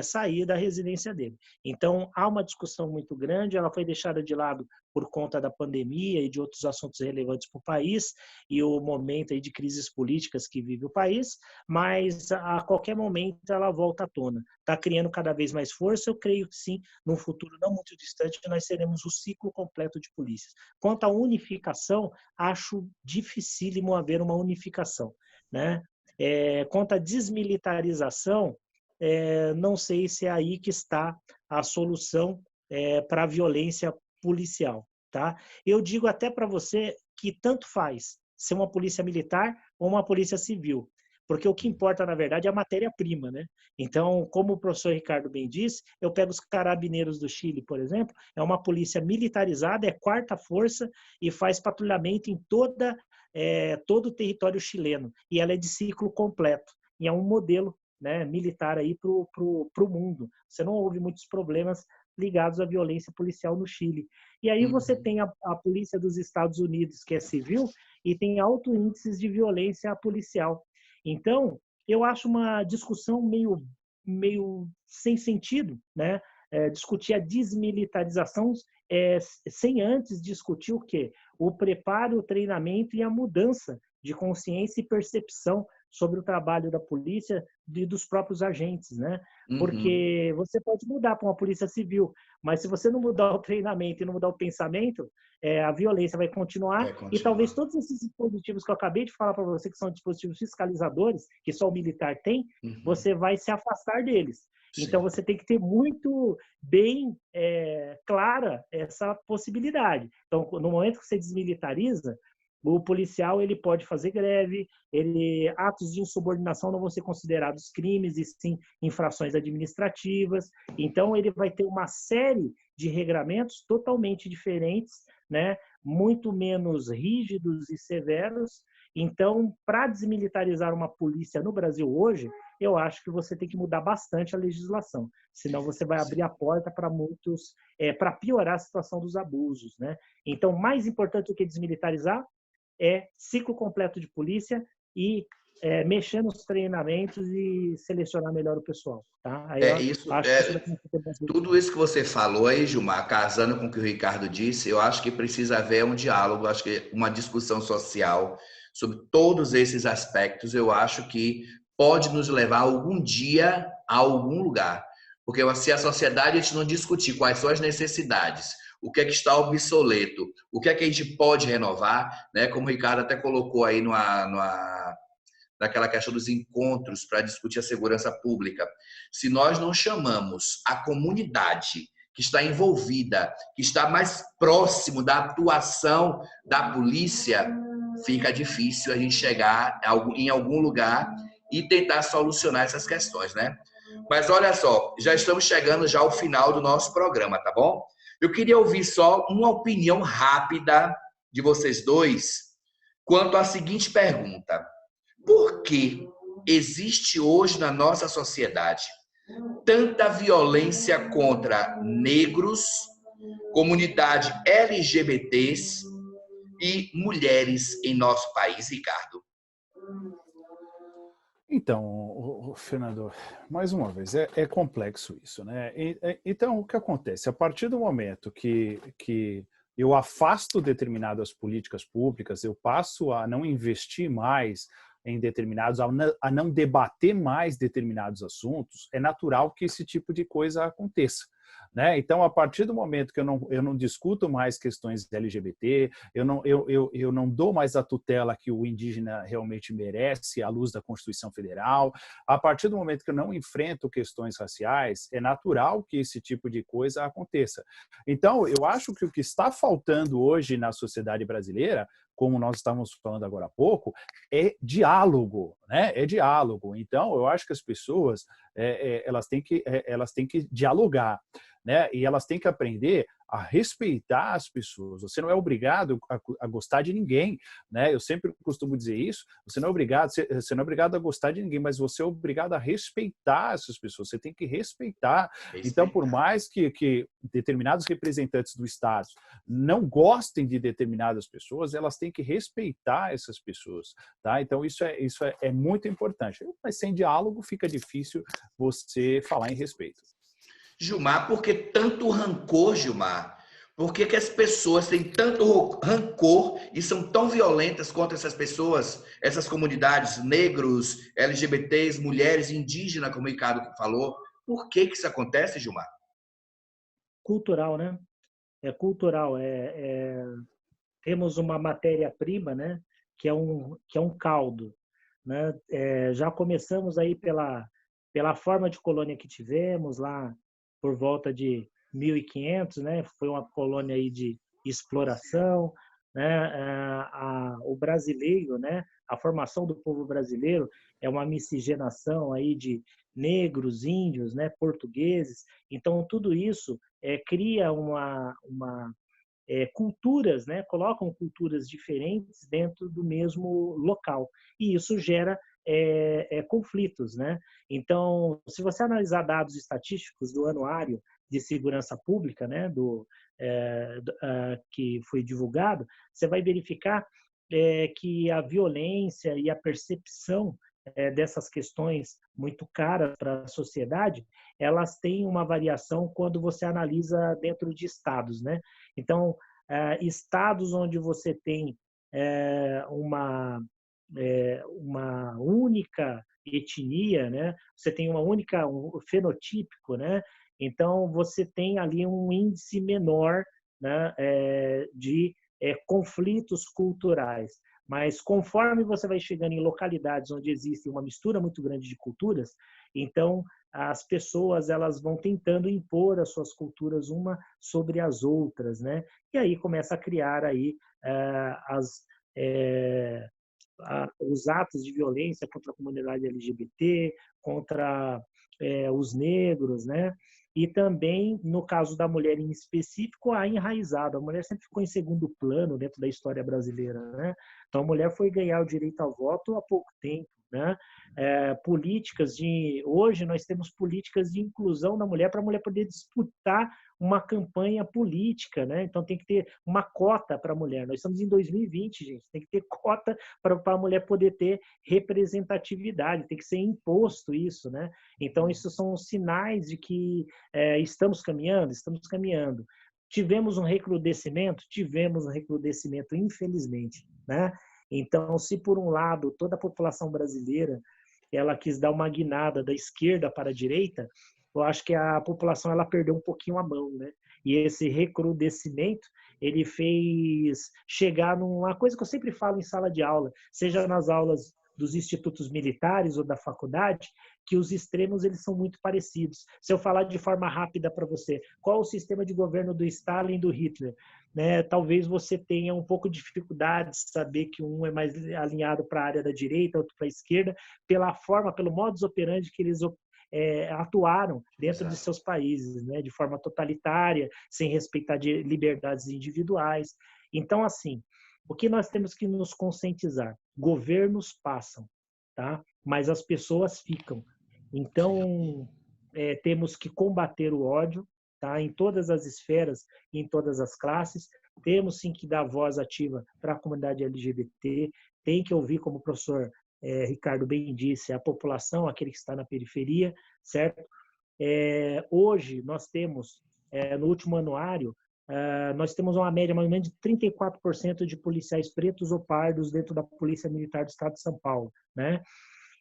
C: sair da residência dele. Então, há uma discussão muito grande, ela foi deixada de lado por conta da pandemia e de outros assuntos relevantes para o país e o momento aí de crises políticas que vive o país, mas a qualquer momento ela volta à tona. Está criando cada vez mais força, eu creio que sim, num futuro não muito distante, nós teremos o ciclo completo de polícias. Quanto à unificação, acho dificílimo haver uma unificação, né? Quanto à desmilitarização, não sei se é aí que está a solução para a violência policial, tá? Eu digo até para você que tanto faz ser uma polícia militar ou uma polícia civil, porque o que importa, na verdade, é a matéria-prima, né? Então, como o professor Ricardo bem disse, eu pego os carabineiros do Chile, por exemplo, é uma polícia militarizada, é quarta força e faz patrulhamento em todo o território chileno, e ela é de ciclo completo, e é um modelo, né, militar aí para o mundo. Você não ouve muitos problemas ligados à violência policial no Chile. E aí você tem a polícia dos Estados Unidos, que é civil, e tem altos índices de violência policial. Então, eu acho uma discussão meio sem sentido, né? Discutir a desmilitarização sem antes discutir o quê? O preparo, o treinamento e a mudança de consciência e percepção sobre o trabalho da polícia e dos próprios agentes, né? Porque você pode mudar para uma polícia civil, mas se você não mudar o treinamento e não mudar o pensamento, a violência vai continuar, e talvez todos esses dispositivos que eu acabei de falar para você, que são dispositivos fiscalizadores, que só o militar tem, você vai se afastar deles. Sim. Então, você tem que ter muito bem clara essa possibilidade. Então, no momento que você desmilitariza, o policial ele pode fazer greve, atos de insubordinação não vão ser considerados crimes, e sim infrações administrativas. Então, ele vai ter uma série de regramentos totalmente diferentes, né? Muito menos rígidos e severos, Então, para desmilitarizar uma polícia no Brasil hoje, eu acho que você tem que mudar bastante a legislação, senão você vai abrir a porta para muitos, para piorar a situação dos abusos, né? Então, mais importante do que desmilitarizar é ciclo completo de polícia e mexer nos treinamentos e selecionar melhor o pessoal, tá? Aí eu
A: Isso,
C: acho que isso vai ter bastante.
A: tudo isso que você falou aí, Gilmar, casando com o que o Ricardo disse, eu acho que precisa haver um diálogo, acho que uma discussão social sobre todos esses aspectos, eu acho que pode nos levar algum dia a algum lugar. Porque se a sociedade a gente não discutir quais são as necessidades, o que é que está obsoleto, o que é que a gente pode renovar, né? Como o Ricardo até colocou aí naquela questão dos encontros para discutir a segurança pública. Se nós não chamamos a comunidade que está envolvida, que está mais próximo da atuação da polícia, fica difícil a gente chegar em algum lugar e tentar solucionar essas questões, né? Mas olha só, já estamos chegando já ao final do nosso programa, tá bom? Eu queria ouvir só uma opinião rápida de vocês dois quanto à seguinte pergunta: por que existe hoje na nossa sociedade tanta violência contra negros, comunidade LGBTs e mulheres em nosso país, Ricardo?
B: Então, Fernando, mais uma vez, é complexo isso, né? Então, o que acontece? A partir do momento que eu afasto determinadas políticas públicas, eu passo a não investir mais em determinados, a não debater mais determinados assuntos, é natural que esse tipo de coisa aconteça. Né? Então, a partir do momento que eu não discuto mais questões LGBT, eu não dou mais a tutela que o indígena realmente merece à luz da Constituição Federal, a partir do momento que eu não enfrento questões raciais, é natural que esse tipo de coisa aconteça. Então, eu acho que o que está faltando hoje na sociedade brasileira, como nós estávamos falando agora há pouco, é diálogo, né? É diálogo. Então, eu acho que as pessoas elas têm que dialogar, né? E elas têm que aprender a respeitar as pessoas. Você não é obrigado a gostar de ninguém, né? Eu sempre costumo dizer isso. Você não é obrigado a gostar de ninguém, mas você é obrigado a respeitar essas pessoas. Você tem que respeitar. Então, por mais que determinados representantes do Estado não gostem de determinadas pessoas, elas têm que respeitar essas pessoas, tá? Então, isso é muito importante. Mas sem diálogo fica difícil você falar em respeito.
A: Gilmar, por que tanto rancor, Gilmar? Por que as pessoas têm tanto rancor e são tão violentas contra essas pessoas, essas comunidades, negros, LGBTs, mulheres, indígenas, como o Ricardo falou? Por que isso acontece, Gilmar?
C: Cultural, né? É cultural. Temos uma matéria-prima, né? Que é um caldo, né? Já começamos aí pela forma de colônia que tivemos lá por volta de 1500, né? Foi uma colônia aí de exploração, né? O brasileiro, né? A formação do povo brasileiro é uma miscigenação aí de negros, índios, né? Portugueses. Então tudo isso cria uma culturas, né? Colocam culturas diferentes dentro do mesmo local e isso gera conflitos, né? Então, se você analisar dados estatísticos do Anuário de Segurança Pública, né, que foi divulgado, você vai verificar que a violência e a percepção dessas questões muito caras para a sociedade, elas têm uma variação quando você analisa dentro de estados, né? Então, estados onde você tem uma única etnia, né? Você tem um fenotípico, né? Então você tem ali um índice menor, né? De conflitos culturais. Mas conforme você vai chegando em localidades onde existe uma mistura muito grande de culturas, então as pessoas elas vão tentando impor as suas culturas uma sobre as outras, né? E aí começa a criar aí os atos de violência contra a comunidade LGBT, contra os negros, né? e também, no caso da mulher em específico, a enraizado. A mulher sempre ficou em segundo plano dentro da história brasileira, né? Então, a mulher foi ganhar o direito ao voto há pouco tempo, né? Hoje nós temos políticas de inclusão da mulher para a mulher poder disputar uma campanha política, né? Então tem que ter uma cota para a mulher. Nós estamos em 2020, gente, tem que ter cota para a mulher poder ter representatividade, tem que ser imposto isso, né? Então isso são sinais de que estamos caminhando, Tivemos um recrudescimento, infelizmente, né? Então, se por um lado toda a população brasileira ela quis dar uma guinada da esquerda para a direita, eu acho que a população ela perdeu um pouquinho a mão, né? E esse recrudescimento ele fez chegar numa coisa que eu sempre falo em sala de aula, seja nas aulas dos institutos militares ou da faculdade, que os extremos eles são muito parecidos. Se eu falar de forma rápida para você, qual o sistema de governo do Stalin e do Hitler? Né? Talvez você tenha um pouco de dificuldade de saber que um é mais alinhado para a área da direita, outro para a esquerda, pela forma, pelo modus operandi que eles atuaram dentro de seus países, né? De forma totalitária, sem respeitar de liberdades individuais. Então, assim, o que nós temos que nos conscientizar? Governos passam, tá? Mas as pessoas ficam. Então, temos que combater o ódio, tá? Em todas as esferas, em todas as classes. Temos sim que dar voz ativa para a comunidade LGBT. Tem que ouvir, como o professor Ricardo bem disse, a população, aquele que está na periferia, certo? Hoje, nós temos, no último anuário, nós temos uma média mais ou menos de 34% de policiais pretos ou pardos dentro da Polícia Militar do Estado de São Paulo, né?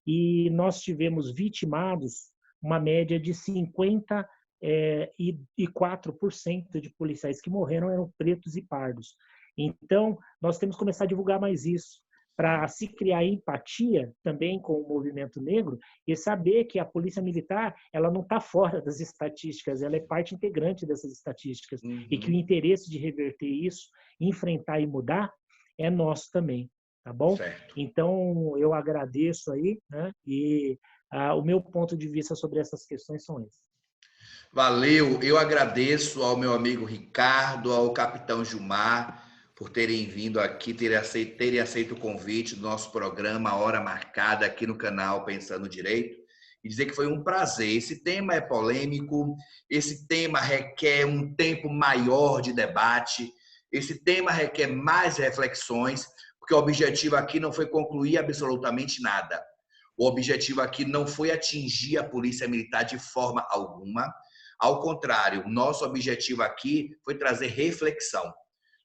C: E nós tivemos vitimados uma média de 54% de policiais que morreram eram pretos e pardos. Então, nós temos que começar a divulgar mais isso, para se criar empatia também com o movimento negro e saber que a polícia militar ela não está fora das estatísticas, ela é parte integrante dessas estatísticas e que o interesse de reverter isso, enfrentar e mudar é nosso também, tá bom?
A: Certo.
C: Então, eu agradeço aí, né? E o meu ponto de vista sobre essas questões são esses.
A: Valeu, eu agradeço ao meu amigo Ricardo, ao capitão Gilmar, por terem vindo aqui, terem aceito o convite do nosso programa Hora Marcada aqui no canal Pensando Direito e dizer que foi um prazer. Esse tema é polêmico, esse tema requer um tempo maior de debate, esse tema requer mais reflexões, porque o objetivo aqui não foi concluir absolutamente nada. O objetivo aqui não foi atingir a Polícia Militar de forma alguma. Ao contrário, o nosso objetivo aqui foi trazer reflexão.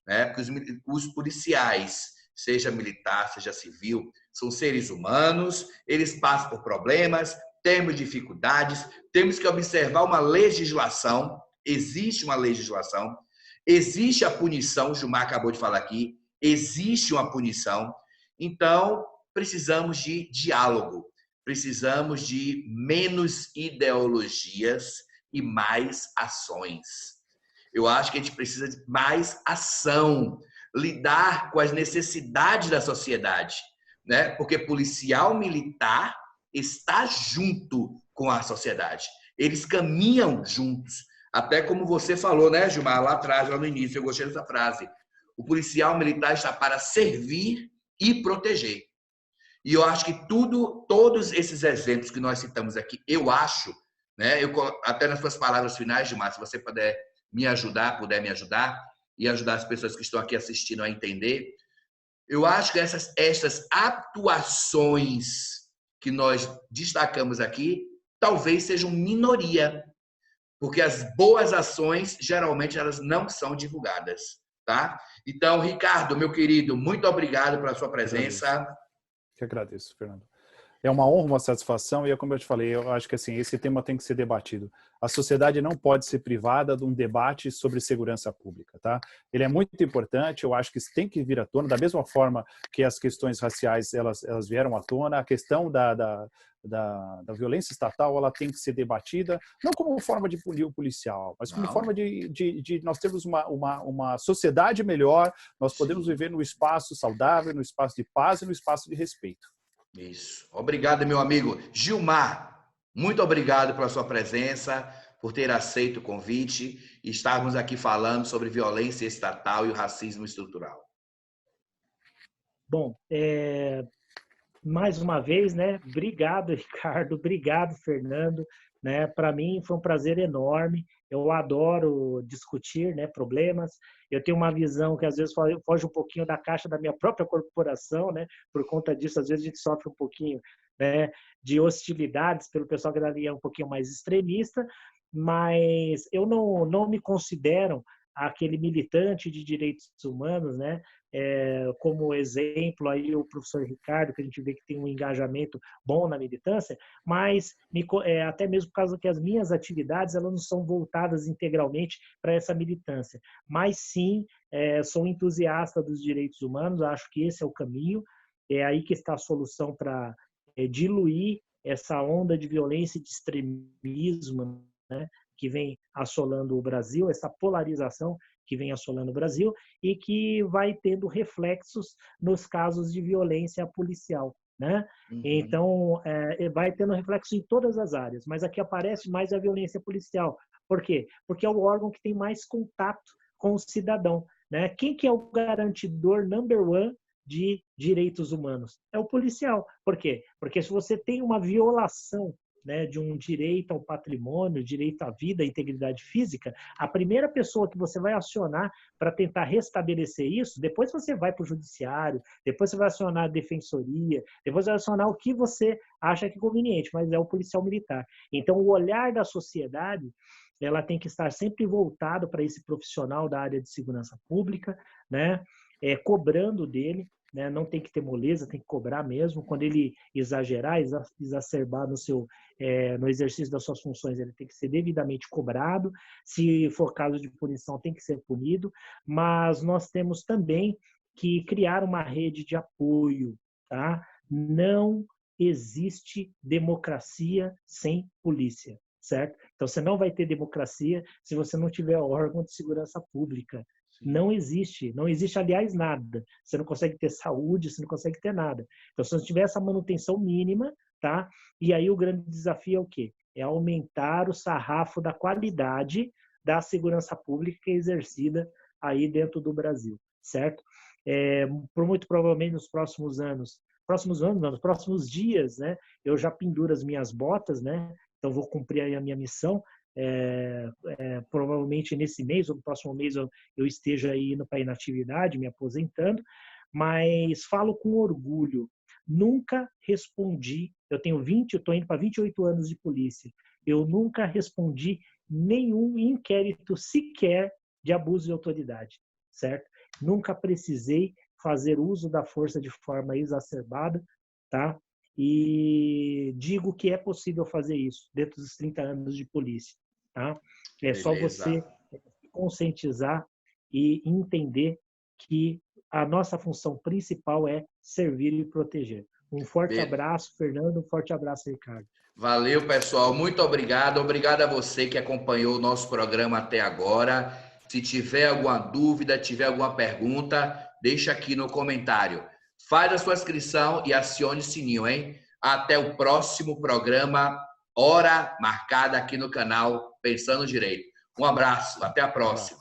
A: Né? Porque os policiais, seja militar, seja civil, são seres humanos, eles passam por problemas, temos dificuldades, temos que observar uma legislação, existe uma legislação, existe a punição, o Gilmar acabou de falar aqui, existe uma punição, então precisamos de diálogo, precisamos de menos ideologias e mais ações. Eu acho que a gente precisa de mais ação, lidar com as necessidades da sociedade, né? Porque policial militar está junto com a sociedade. Eles caminham juntos. Até como você falou, né, Gilmar, lá atrás, lá no início, eu gostei dessa frase. O policial militar está para servir e proteger. E eu acho que todos esses exemplos que nós citamos aqui, eu acho, né, até nas suas palavras finais, Gilmar, se você puder me ajudar e ajudar as pessoas que estão aqui assistindo a entender, eu acho que essas atuações que nós destacamos aqui talvez sejam minoria, porque as boas ações geralmente elas não são divulgadas, tá? Então, Ricardo, meu querido, muito obrigado pela sua presença.
B: Eu agradeço, Fernando. É uma honra, uma satisfação, e como eu te falei, eu acho que assim, esse tema tem que ser debatido. A sociedade não pode ser privada de um debate sobre segurança pública, tá? Ele é muito importante, eu acho que isso tem que vir à tona, da mesma forma que as questões raciais, elas vieram à tona, a questão da violência estatal, ela tem que ser debatida, não como forma de punir o policial, mas como forma de nós termos uma sociedade melhor, nós podemos viver num espaço saudável, num espaço de paz e num espaço de respeito.
A: Isso. Obrigado, meu amigo. Gilmar, muito obrigado pela sua presença, por ter aceito o convite e estarmos aqui falando sobre violência estatal e o racismo estrutural.
C: Bom, mais uma vez, né? Obrigado, Ricardo. Obrigado, Fernando. Né? Para mim foi um prazer enorme. Eu adoro discutir, né, problemas. Eu tenho uma visão que às vezes foge um pouquinho da caixa da minha própria corporação, né? Por conta disso, às vezes a gente sofre um pouquinho, né, de hostilidades pelo pessoal que é um pouquinho mais extremista, mas eu não me considero aquele militante de direitos humanos, né? Como exemplo aí o professor Ricardo, que a gente vê que tem um engajamento bom na militância, mas até mesmo por causa que as minhas atividades elas não são voltadas integralmente para essa militância, mas sim sou entusiasta dos direitos humanos, acho que esse é o caminho, é aí que está a solução para diluir essa onda de violência e de extremismo, né, que vem assolando o Brasil, essa polarização que vem assolando o Brasil e que vai tendo reflexos nos casos de violência policial, né? Uhum. Então, vai tendo reflexo em todas as áreas, mas aqui aparece mais a violência policial. Por quê? Porque é o órgão que tem mais contato com o cidadão, né? Quem que é o garantidor number one de direitos humanos? É o policial. Por quê? Porque se você tem uma violação, né, de um direito ao patrimônio, direito à vida, à integridade física, a primeira pessoa que você vai acionar para tentar restabelecer isso, depois você vai para o judiciário, depois você vai acionar a defensoria, depois vai acionar o que você acha que é conveniente, mas é o policial militar. Então, o olhar da sociedade, ela tem que estar sempre voltado para esse profissional da área de segurança pública, né, cobrando dele, né? Não tem que ter moleza, tem que cobrar mesmo. Quando ele exagerar, exacerbar no exercício das suas funções, ele tem que ser devidamente cobrado. Se for caso de punição, tem que ser punido. Mas nós temos também que criar uma rede de apoio, tá? Não existe democracia sem polícia, certo? Então, você não vai ter democracia se você não tiver órgão de segurança pública. Não existe, aliás, nada. Você não consegue ter saúde, você não consegue ter nada. Então, se você tiver essa manutenção mínima, tá? E aí o grande desafio é o quê? É aumentar o sarrafo da qualidade da segurança pública que é exercida aí dentro do Brasil, certo? Muito provavelmente nos próximos dias, né? Eu já penduro as minhas botas, né? Então, vou cumprir aí a minha missão. Provavelmente nesse mês ou no próximo mês eu esteja aí indo para a inatividade, me aposentando, mas falo com orgulho. Nunca respondi, estou indo para 28 anos de polícia, eu nunca respondi nenhum inquérito sequer de abuso de autoridade, certo? Nunca precisei fazer uso da força de forma exacerbada, tá? E digo que é possível fazer isso dentro dos 30 anos de polícia. Tá? É só você se conscientizar e entender que a nossa função principal é servir e proteger. Um forte abraço, Fernando. Um forte abraço, Ricardo.
A: Valeu, pessoal. Muito obrigado. Obrigado a você que acompanhou o nosso programa até agora. Se tiver alguma dúvida, tiver alguma pergunta, deixa aqui no comentário. Faz a sua inscrição e acione o sininho, hein? Até o próximo programa, hora marcada aqui no canal Pensando Direito. Um abraço, até a próxima.